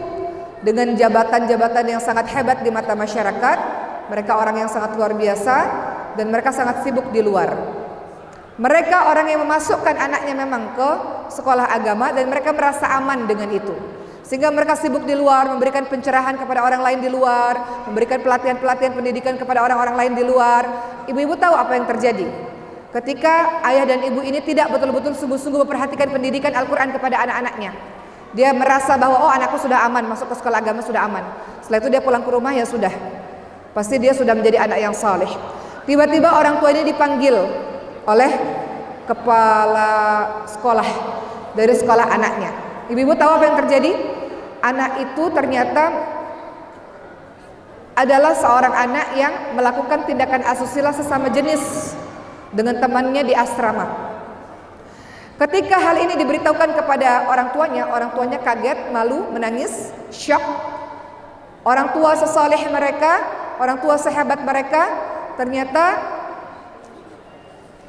dengan jabatan-jabatan yang sangat hebat di mata masyarakat. Mereka orang yang sangat luar biasa dan mereka sangat sibuk di luar. Mereka orang yang memasukkan anaknya memang ke sekolah agama dan mereka merasa aman dengan itu. Sehingga mereka sibuk di luar, memberikan pencerahan kepada orang lain di luar, memberikan pelatihan-pelatihan pendidikan kepada orang-orang lain di luar. Ibu-ibu tahu apa yang terjadi ketika ayah dan ibu ini tidak betul-betul sungguh-sungguh memperhatikan pendidikan Al-Quran kepada anak-anaknya. Dia merasa bahwa anakku sudah aman, masuk ke sekolah agama sudah aman. Setelah itu dia pulang ke rumah, ya sudah, pasti dia sudah menjadi anak yang saleh. Tiba-tiba orang tua ini dipanggil oleh kepala sekolah dari sekolah anaknya. Ibu-ibu tahu apa yang terjadi? Anak itu ternyata adalah seorang anak yang melakukan tindakan asusila sesama jenis dengan temannya di asrama. Ketika hal ini diberitahukan kepada orang tuanya kaget, malu, menangis, syok. Orang tua sesoleh mereka, orang tua sahabat mereka, ternyata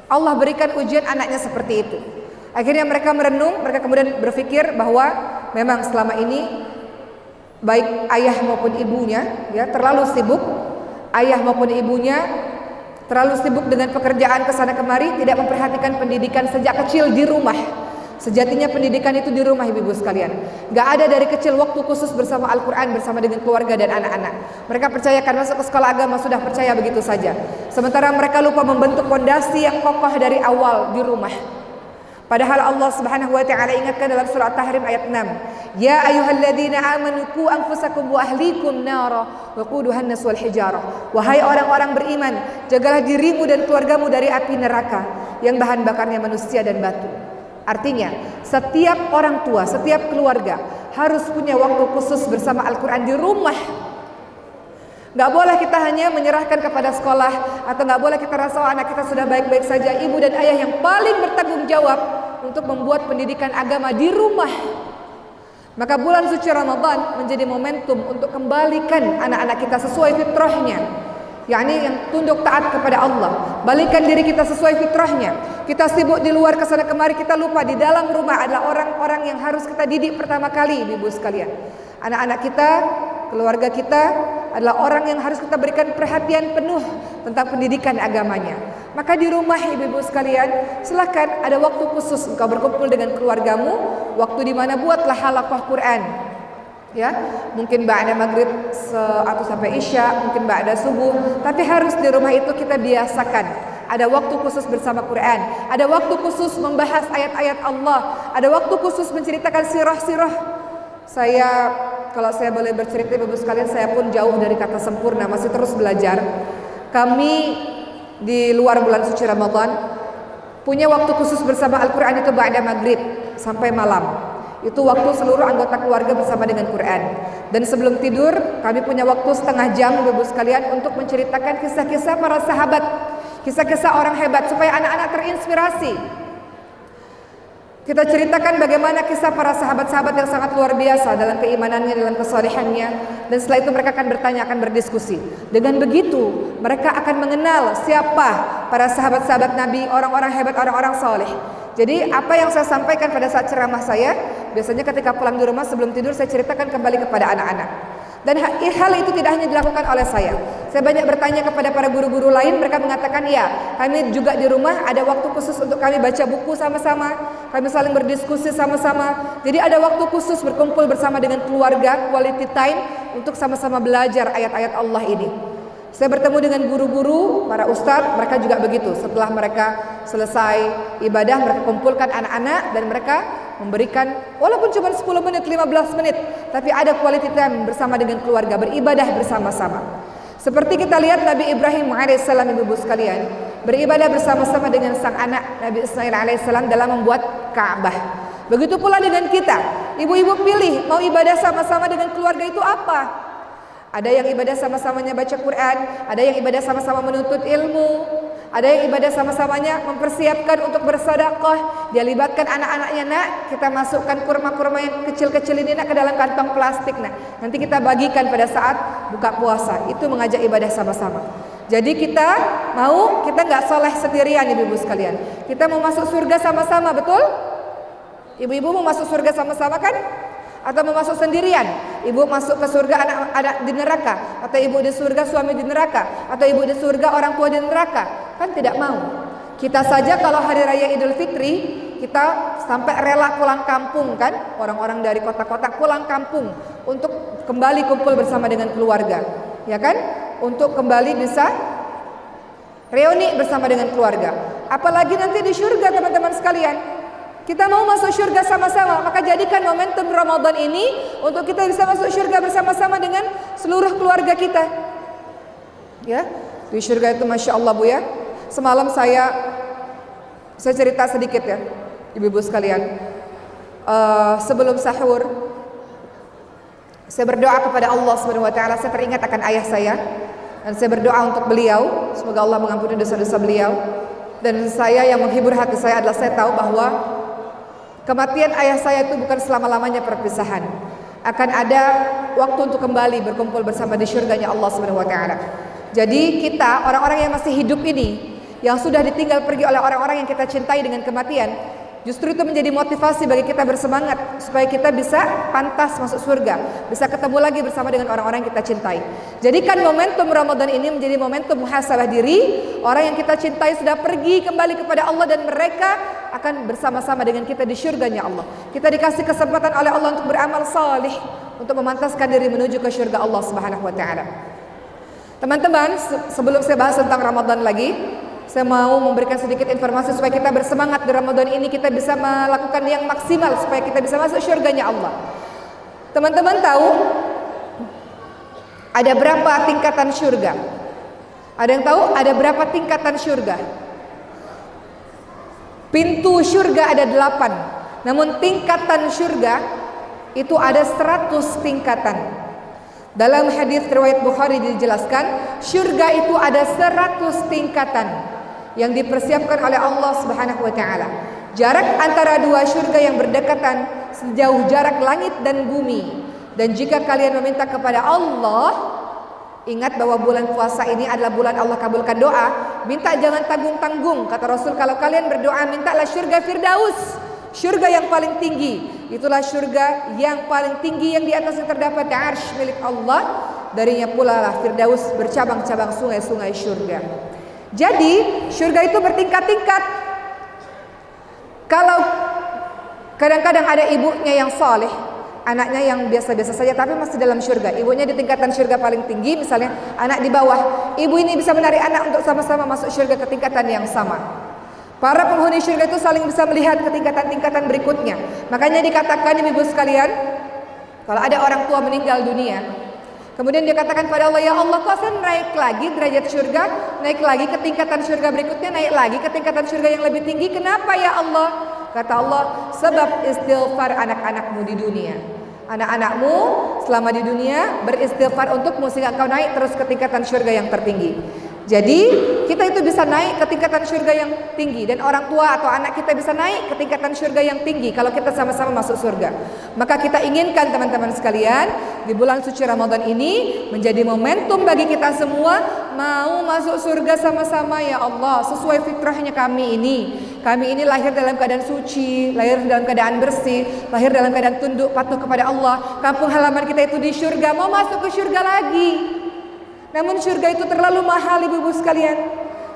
Allah berikan ujian anaknya seperti itu. Akhirnya mereka merenung, mereka kemudian berpikir bahwa memang selama ini baik ayah maupun ibunya ya terlalu sibuk, ayah maupun ibunya terlalu sibuk dengan pekerjaan kesana kemari, tidak memperhatikan pendidikan sejak kecil di rumah. Sejatinya pendidikan itu di rumah ibu-ibu sekalian. Gak ada dari kecil waktu khusus bersama Al-Quran, bersama dengan keluarga dan anak-anak. Mereka percayakan masuk ke sekolah agama sudah percaya begitu saja. Sementara mereka lupa membentuk fondasi yang kokoh dari awal di rumah. Padahal Allah Subhanahu wa taala ingatkan dalam surah At-Tahrim ayat 6, ya ayyuhalladzina amanu qu anfusakum wa ahlikum nara waquduhan nas wal hijarah. Wahai orang-orang beriman, jagalah dirimu dan keluargamu dari api neraka yang bahan bakarnya manusia dan batu. Artinya, setiap orang tua, setiap keluarga harus punya waktu khusus bersama Al-Quran di rumah. Gak boleh kita hanya menyerahkan kepada sekolah, atau gak boleh kita rasa anak kita sudah baik-baik saja. Ibu dan ayah yang paling bertanggung jawab untuk membuat pendidikan agama di rumah. Maka bulan suci Ramadan menjadi momentum untuk kembalikan anak-anak kita sesuai fitrahnya, yakni yang tunduk taat kepada Allah. Balikan diri kita sesuai fitrahnya. Kita sibuk di luar kesana kemari, kita lupa di dalam rumah adalah orang-orang yang harus kita didik pertama kali, ibu sekalian. Anak-anak kita, keluarga kita adalah orang yang harus kita berikan perhatian penuh, tentang pendidikan agamanya. Maka di rumah ibu-ibu sekalian, silakan ada waktu khusus engkau berkumpul dengan keluargamu, waktu di mana buatlah halaqah Quran. Ya, mungkin ba'da maghrib atau sampai isya, mungkin ba'da subuh, tapi harus di rumah itu kita biasakan. Ada waktu khusus bersama Quran, ada waktu khusus membahas ayat-ayat Allah, ada waktu khusus menceritakan sirah-sirah. Kalau saya boleh bercerita ibu sekalian, saya pun jauh dari kata sempurna, masih terus belajar. Kami di luar bulan suci Ramadan punya waktu khusus bersama Al-Quran itu ba'da maghrib sampai malam. Itu waktu seluruh anggota keluarga bersama dengan Quran. Dan sebelum tidur kami punya waktu setengah jam ibu sekalian untuk menceritakan kisah-kisah para sahabat, kisah-kisah orang hebat supaya anak-anak terinspirasi. Kita ceritakan bagaimana kisah para sahabat-sahabat yang sangat luar biasa dalam keimanannya, dalam kesalehannya. Dan setelah itu mereka akan bertanya, akan berdiskusi. Dengan begitu mereka akan mengenal siapa para sahabat-sahabat Nabi, orang-orang hebat, orang-orang saleh. Jadi apa yang saya sampaikan pada saat ceramah saya, biasanya ketika pulang di rumah sebelum tidur saya ceritakan kembali kepada anak-anak. Dan hal itu tidak hanya dilakukan oleh saya. Saya banyak bertanya kepada para guru-guru lain, mereka mengatakan ya, kami juga di rumah ada waktu khusus untuk kami baca buku sama-sama, kami saling berdiskusi sama-sama. Jadi ada waktu khusus berkumpul bersama dengan keluarga, quality time untuk sama-sama belajar ayat-ayat Allah ini. Saya bertemu dengan guru-guru, para ustadz, mereka juga begitu. Setelah mereka selesai ibadah, mereka kumpulkan anak-anak dan mereka memberikan walaupun cuma 10 menit, 15 menit, tapi ada quality time bersama dengan keluarga, beribadah bersama-sama. Seperti kita lihat Nabi Ibrahim alaihissalam, ibu-ibu sekalian, beribadah bersama-sama dengan sang anak Nabi Ismail alaihissalam dalam membuat Ka'bah. Begitu pula dengan kita. Ibu-ibu pilih mau ibadah sama-sama dengan keluarga itu apa? Ada yang ibadah sama-samanya baca Quran, ada yang ibadah sama-sama menuntut ilmu, ada yang ibadah sama-samanya mempersiapkan untuk bersedekah. Dia libatkan anak-anaknya, nak, kita masukkan kurma-kurma yang kecil-kecil ini nak ke dalam kantong plastik, nak. Nanti kita bagikan pada saat buka puasa. Itu mengajak ibadah sama-sama. Jadi kita nggak soleh sendirian ibu-ibu sekalian. Kita mau masuk surga sama-sama, betul? Ibu-ibu mau masuk surga sama-sama kan? Atau mau masuk sendirian? Ibu masuk ke surga, anak di neraka, atau ibu di surga, suami di neraka, atau ibu di surga, orang tua di neraka? Kan tidak mau. Kita saja kalau hari raya Idul Fitri, kita sampai rela pulang kampung kan? Orang-orang dari kota-kota pulang kampung untuk kembali kumpul bersama dengan keluarga, ya kan? Untuk kembali bisa reuni bersama dengan keluarga. Apalagi nanti di surga teman-teman sekalian. Kita mau masuk surga sama-sama, maka jadikan momentum Ramadan ini untuk kita bisa masuk surga bersama-sama dengan seluruh keluarga kita. Ya, di surga itu masya Allah bu ya. Semalam saya cerita sedikit ya, ibu-ibu sekalian. Sebelum sahur, saya berdoa kepada Allah Subhanahu Wa Taala. Saya teringat akan ayah saya dan saya berdoa untuk beliau. Semoga Allah mengampuni dosa-dosa beliau. Dan saya yang menghibur hati saya adalah saya tahu bahwa kematian ayah saya itu bukan selama-lamanya perpisahan. Akan ada waktu untuk kembali berkumpul bersama di syurganya Allah Subhanahu wa taala. Jadi kita orang-orang yang masih hidup ini, yang sudah ditinggal pergi oleh orang-orang yang kita cintai dengan kematian, justru itu menjadi motivasi bagi kita bersemangat supaya kita bisa pantas masuk surga, bisa ketemu lagi bersama dengan orang-orang yang kita cintai. Jadikan momentum Ramadan ini menjadi momentum muhasabah diri. Orang yang kita cintai sudah pergi kembali kepada Allah dan mereka akan bersama-sama dengan kita di syurganya Allah. Kita dikasih kesempatan oleh Allah untuk beramal salih, untuk memantaskan diri menuju ke syurga Allah Subhanahu wa taala. Teman-teman, sebelum saya bahas tentang Ramadan lagi, saya mau memberikan sedikit informasi supaya kita bersemangat di Ramadan ini, kita bisa melakukan yang maksimal supaya kita bisa masuk syurganya Allah. Teman-teman tahu ada berapa tingkatan syurga? Ada yang tahu ada berapa tingkatan syurga? Pintu syurga ada 8, namun tingkatan syurga itu ada 100 tingkatan. Dalam hadis riwayat Bukhari dijelaskan, syurga itu ada 100 tingkatan yang dipersiapkan oleh Allah Subhanahu wa taala. Jarak antara dua syurga yang berdekatan sejauh jarak langit dan bumi. Dan jika kalian meminta kepada Allah, ingat bahwa bulan puasa ini adalah bulan Allah kabulkan doa. Minta jangan tanggung-tanggung. Kata Rasul, kalau kalian berdoa mintalah syurga Firdaus, syurga yang paling tinggi. Itulah syurga yang paling tinggi yang di atasnya terdapat arsy milik Allah. darinya pula lah Firdaus bercabang-cabang sungai-sungai syurga. Jadi syurga itu bertingkat-tingkat. Kalau kadang-kadang ada ibunya yang saleh, anaknya yang biasa-biasa saja tapi masih dalam syurga. Ibunya di tingkatan syurga paling tinggi, misalnya anak di bawah. Ibu ini bisa menarik anak untuk sama-sama masuk syurga ke tingkatan yang sama. Para penghuni syurga itu saling bisa melihat ke tingkatan-tingkatan berikutnya. Makanya dikatakan ibu sekalian, kalau ada orang tua meninggal dunia, kemudian dia katakan pada Allah, ya Allah, kok saya naik lagi derajat syurga, naik lagi ke tingkatan syurga berikutnya, naik lagi ke tingkatan syurga yang lebih tinggi. Kenapa ya Allah? Kata Allah, sebab istighfar anak-anakmu di dunia. Anak-anakmu selama di dunia beristighfar untukmu sehingga engkau naik terus ke tingkatan syurga yang tertinggi. Jadi kita itu bisa naik ke tingkatan syurga yang tinggi, dan orang tua atau anak kita bisa naik ke tingkatan syurga yang tinggi kalau kita sama-sama masuk surga. Maka kita inginkan teman-teman sekalian, di bulan suci Ramadan ini menjadi momentum bagi kita semua mau masuk surga sama-sama ya Allah, sesuai fitrahnya kami ini. Kami ini lahir dalam keadaan suci, lahir dalam keadaan bersih, lahir dalam keadaan tunduk patuh kepada Allah. Kampung halaman kita itu di syurga, mau masuk ke syurga lagi. Namun syurga itu terlalu mahal ibu-ibu sekalian,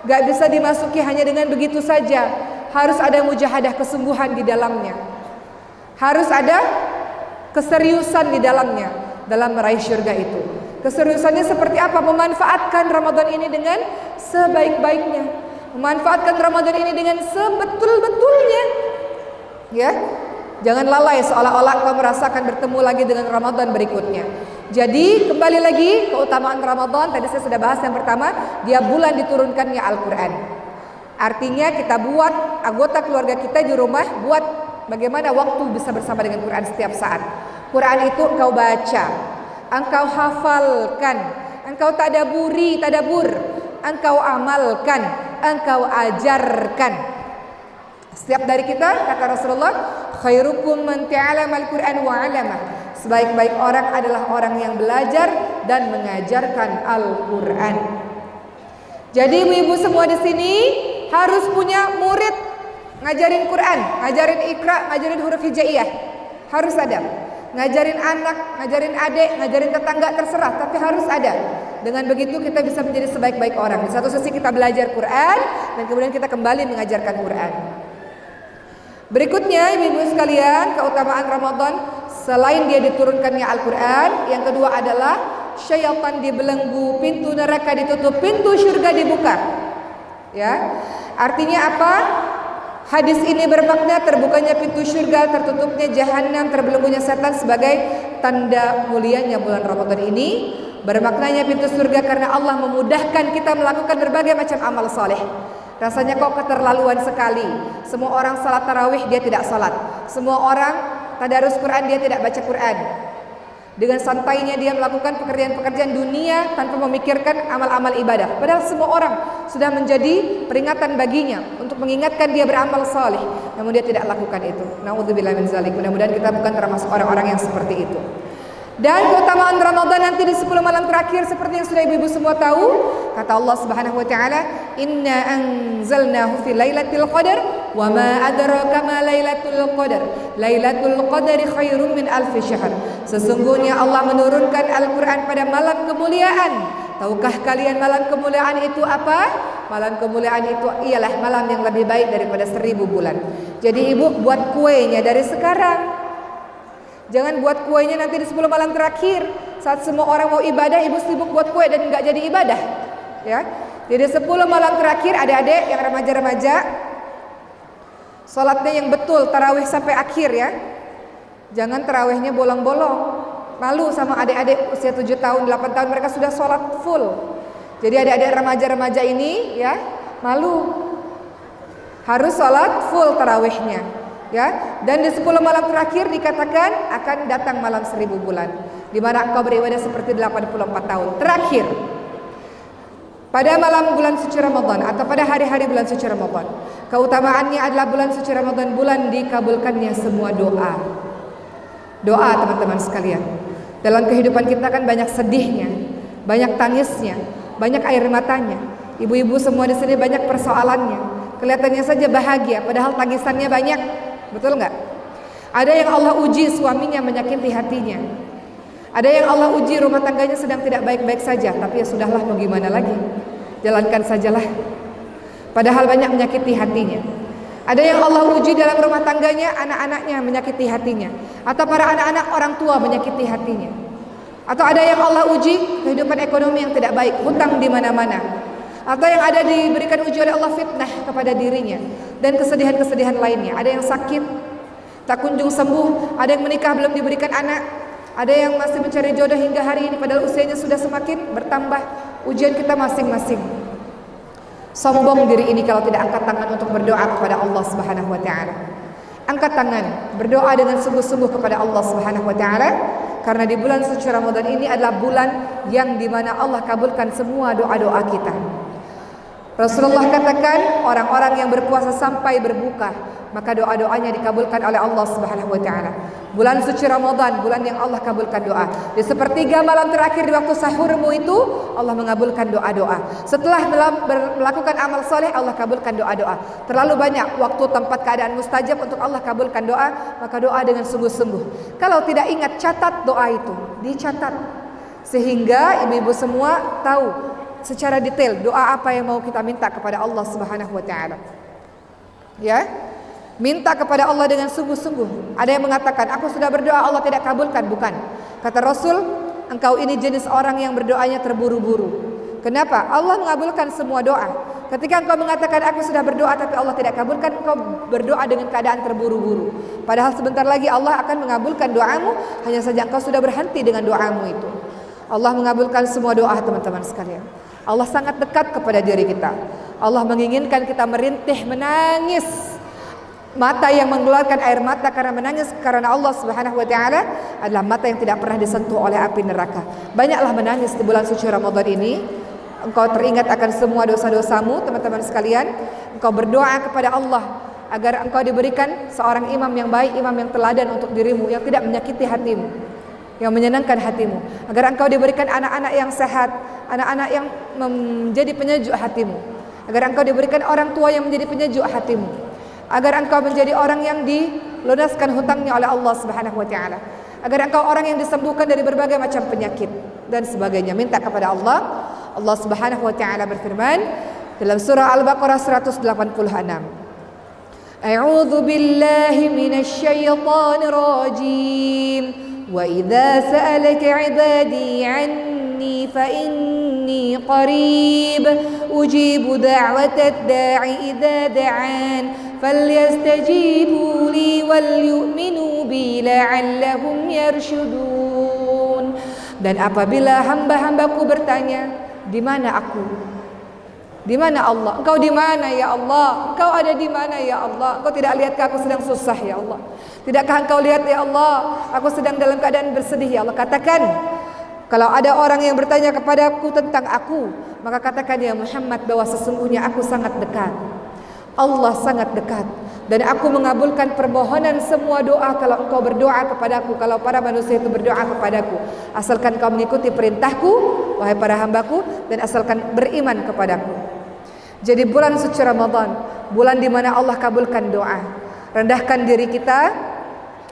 gak bisa dimasuki hanya dengan begitu saja. Harus ada mujahadah kesungguhan di dalamnya, harus ada keseriusan di dalamnya dalam meraih syurga itu. Keseriusannya seperti apa? Memanfaatkan Ramadan ini dengan sebaik-baiknya, memanfaatkan Ramadan ini dengan sebetul-betulnya. Ya, jangan lalai seolah-olah kau merasakan bertemu lagi dengan Ramadan berikutnya. Jadi kembali lagi keutamaan Ramadan, tadi saya sudah bahas yang pertama, dia bulan diturunkannya Al-Quran. Artinya kita buat anggota keluarga kita di rumah, buat bagaimana waktu bisa bersama dengan Quran setiap saat. Quran itu engkau baca, engkau hafalkan, engkau tadabur, engkau amalkan, engkau ajarkan. Setiap dari kita, kata Rasulullah, khairukum man ta'allama al-Quran wa 'allamah. Sebaik-baik orang adalah orang yang belajar dan mengajarkan Al-Quran. Jadi ibu-ibu semua di sini harus punya murid ngajarin Quran, ngajarin Iqra, ngajarin huruf hijaiyah. Harus ada. Ngajarin anak, ngajarin adik, ngajarin tetangga, terserah, tapi harus ada. Dengan begitu kita bisa menjadi sebaik-baik orang. Di satu sisi kita belajar Quran dan kemudian kita kembali mengajarkan Quran. Berikutnya ibu-ibu sekalian, keutamaan Ramadan selain dia diturunkannya Al-Quran, yang kedua adalah syaitan dibelenggu, pintu neraka ditutup, pintu surga dibuka. Ya, artinya apa? Hadis ini bermakna terbukanya pintu surga, tertutupnya jahanam, terbelenggunya setan sebagai tanda mulianya bulan Ramadan ini. Bermaknanya pintu surga karena Allah memudahkan kita melakukan berbagai macam amal soleh. Rasanya kok keterlaluan sekali. Semua orang salat tarawih, dia tidak salat. Semua orang tadarus Quran, dia tidak baca Quran. Dengan santainya dia melakukan pekerjaan-pekerjaan dunia tanpa memikirkan amal-amal ibadah. Padahal semua orang sudah menjadi peringatan baginya untuk mengingatkan dia beramal saleh, namun dia tidak lakukan itu. Nauzubillah min zalik. Mudah-mudahan kita bukan termasuk orang-orang yang seperti itu. Dan keutamaan Ramadan nanti di 10 malam terakhir seperti yang sudah ibu-ibu semua tahu. Kata Allah Subhanahu wa taala, "Inna anzalnahu fi lailatul qadar wa ma adraka ma lailatul qadar. Lailatul qadari khairum min alfi syahr." Sesungguhnya Allah menurunkan Al-Qur'an pada malam kemuliaan. Tahukah kalian malam kemuliaan itu apa? Malam kemuliaan itu ialah malam yang lebih baik daripada 1000 bulan. Jadi ibu buat kuenya dari sekarang. Jangan buat kuenya nanti di 10 malam terakhir. Saat semua orang mau ibadah, ibu sibuk buat kue dan nggak jadi ibadah. Ya, jadi 10 malam terakhir adik-adik yang remaja-remaja, sholatnya yang betul, tarawih sampai akhir ya. Jangan tarawihnya bolong-bolong. Malu sama adik-adik usia 7 tahun, 8 tahun, mereka sudah sholat full. Jadi adik-adik remaja-remaja ini ya, malu. Harus sholat full tarawihnya. Ya, dan di 10 malam terakhir dikatakan akan datang malam 1000 bulan, di mana engkau beribadah seperti 84 tahun terakhir. Pada malam bulan suci Ramadan atau pada hari-hari bulan suci Ramadan, keutamaannya adalah bulan suci Ramadan, bulan dikabulkannya semua doa. Doa teman-teman sekalian. Dalam kehidupan kita kan banyak sedihnya, banyak tangisnya, banyak air matanya. Ibu-ibu semua di sini banyak persoalannya. Kelihatannya saja bahagia, padahal tangisannya banyak. Betul nggak? Ada yang Allah uji suaminya menyakiti hatinya. Ada yang Allah uji rumah tangganya sedang tidak baik-baik saja, tapi ya sudahlah, mau gimana lagi, jalankan sajalah. Padahal banyak menyakiti hatinya. Ada yang Allah uji dalam rumah tangganya, anak-anaknya menyakiti hatinya, atau para anak-anak orang tua menyakiti hatinya. Atau ada yang Allah uji kehidupan ekonomi yang tidak baik, hutang di mana-mana. Atau yang ada diberikan uji oleh Allah fitnah kepada dirinya dan kesedihan-kesedihan lainnya. Ada yang sakit tak kunjung sembuh, ada yang menikah belum diberikan anak, ada yang masih mencari jodoh hingga hari ini padahal usianya sudah semakin bertambah. Ujian kita masing-masing. Sombong diri ini kalau tidak angkat tangan untuk berdoa kepada Allah Subhanahu wa taala. Angkat tangan, berdoa dengan sungguh-sungguh kepada Allah Subhanahu wa taala, karena di bulan suci Ramadan ini adalah bulan yang dimana Allah kabulkan semua doa-doa kita. Rasulullah katakan, orang-orang yang berpuasa sampai berbuka, maka doa-doanya dikabulkan oleh Allah Subhanahu wa taala. Bulan suci Ramadan, bulan yang Allah kabulkan doa. Di sepertiga malam terakhir di waktu sahurmu itu, Allah mengabulkan doa-doa. Setelah melakukan amal soleh, Allah kabulkan doa-doa. Terlalu banyak waktu, tempat, keadaan mustajab untuk Allah kabulkan doa, maka doa dengan sungguh-sungguh. Kalau tidak ingat, catat doa itu, dicatat. Sehingga ibu-ibu semua tahu secara detail doa apa yang mau kita minta kepada Allah Subhanahu wa taala. Ya. Minta kepada Allah dengan sungguh-sungguh. Ada yang mengatakan, aku sudah berdoa Allah tidak kabulkan. Bukan. Kata Rasul, engkau ini jenis orang yang berdoanya terburu-buru. Kenapa? Allah mengabulkan semua doa. Ketika engkau mengatakan aku sudah berdoa tapi Allah tidak kabulkan, engkau berdoa dengan keadaan terburu-buru. Padahal sebentar lagi Allah akan mengabulkan doamu, hanya saja engkau sudah berhenti dengan doamu itu. Allah mengabulkan semua doa, teman-teman sekalian. Allah sangat dekat kepada diri kita. Allah menginginkan kita merintih, menangis. Mata yang mengeluarkan air mata karena menangis karena Allah Subhanahu wa taala adalah mata yang tidak pernah disentuh oleh api neraka. Banyaklah menangis di bulan suci Ramadan ini. Engkau teringat akan semua dosa-dosamu, teman-teman sekalian. Engkau berdoa kepada Allah agar engkau diberikan seorang imam yang baik, imam yang teladan untuk dirimu, yang tidak menyakiti hatimu, yang menyenangkan hatimu. Agar engkau diberikan anak-anak yang sehat, anak-anak yang menjadi penyejuk hatimu. Agar engkau diberikan orang tua yang menjadi penyejuk hatimu. Agar engkau menjadi orang yang dilunaskan hutangnya oleh Allah Subhanahu wa taala. Agar engkau orang yang disembuhkan dari berbagai macam penyakit dan sebagainya. Minta kepada Allah. Allah Subhanahu wa taala berfirman dalam surah Al-Baqarah 186. A'udzu billahi minasy syaithanir rajim. Wa idza sa'alaka 'ibadi 'anni fa inni qarib ujibu da'watad da'i idza da'an فَلْيَسْتَجِيبُوا لِي وَلْيُؤْمِنُوا بِي لَعَلَّهُمْ يَرْشُدُونَ. Dan apabila hamba-hambaku bertanya, di mana aku? Di mana Allah? Engkau di mana ya Allah? Engkau ada di mana ya Allah? Engkau tidak lihatkah aku sedang susah ya Allah? Tidakkah engkau lihat ya Allah, aku sedang dalam keadaan bersedih ya Allah? Katakan, kalau ada orang yang bertanya kepadaku tentang aku, maka katakan ya Muhammad bahwa sesungguhnya aku sangat dekat. Allah sangat dekat dan aku mengabulkan permohonan semua doa kalau engkau berdoa kepadaku, kalau para manusia itu berdoa kepadaku, asalkan kau mengikuti perintahku wahai para hambaku, dan asalkan beriman kepadaku. Jadi bulan suci Ramadan, bulan di mana Allah kabulkan doa. Rendahkan diri kita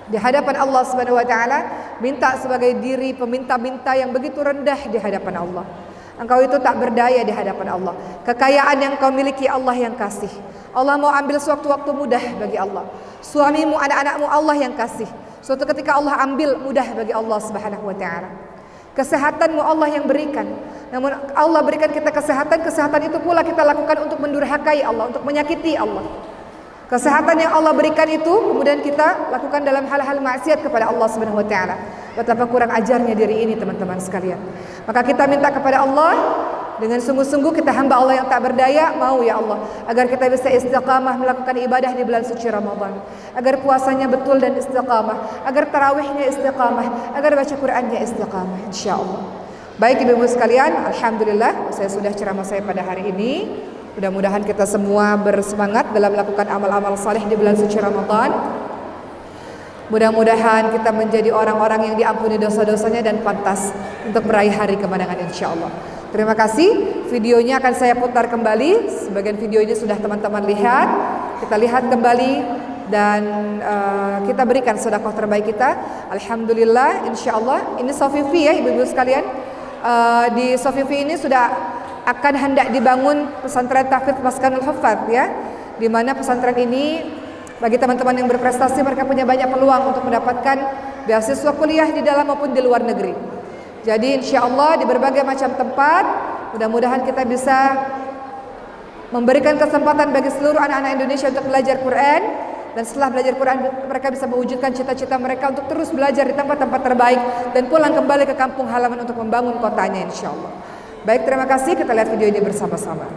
di hadapan Allah Subhanahu wa taala, minta sebagai diri peminta-minta yang begitu rendah di hadapan Allah. Engkau itu tak berdaya di hadapan Allah. Kekayaan yang kau miliki Allah yang kasih. Allah mau ambil sewaktu-waktu mudah bagi Allah. Suamimu, anak-anakmu Allah yang kasih. Suatu ketika Allah ambil mudah bagi Allah Subhanahu wa taala. Kesehatanmu Allah yang berikan. Namun Allah berikan kita kesehatan, kesehatan itu pula kita lakukan untuk mendurhakai Allah, untuk menyakiti Allah. Kesehatan yang Allah berikan itu kemudian kita lakukan dalam hal-hal maksiat kepada Allah Subhanahu wa taala. Betapa kurang ajarnya diri ini, teman-teman sekalian. Maka kita minta kepada Allah dengan sungguh-sungguh, kita hamba Allah yang tak berdaya, mau ya Allah agar kita bisa istiqamah melakukan ibadah di bulan suci Ramadan, agar puasanya betul dan istiqamah, agar tarawihnya istiqamah, agar baca Qur'annya istiqamah, insyaallah. Baik ibu-ibu sekalian, alhamdulillah saya sudah ceramah saya pada hari ini. Mudah-mudahan kita semua bersemangat dalam melakukan amal-amal saleh di bulan suci Ramadan. Mudah-mudahan kita menjadi orang-orang yang diampuni dosa-dosanya dan pantas untuk meraih hari kemenangan insyaallah. Terima kasih. Videonya akan saya putar kembali. Sebagian video ini sudah teman-teman lihat. Kita lihat kembali dan kita berikan sedekah terbaik kita. Alhamdulillah, insyaallah ini Sofifi ya ibu-ibu sekalian. Di Sofifi ini sudah akan hendak dibangun pesantren tahfidz Maskanul Huffaz ya, di mana pesantren ini bagi teman-teman yang berprestasi mereka punya banyak peluang untuk mendapatkan beasiswa kuliah di dalam maupun di luar negeri. Jadi insyaallah di berbagai macam tempat mudah-mudahan kita bisa memberikan kesempatan bagi seluruh anak-anak Indonesia untuk belajar Quran, dan setelah belajar Quran mereka bisa mewujudkan cita-cita mereka untuk terus belajar di tempat-tempat terbaik dan pulang kembali ke kampung halaman untuk membangun kotanya insyaallah. Baik, terima kasih, kita lihat video ini bersama-sama.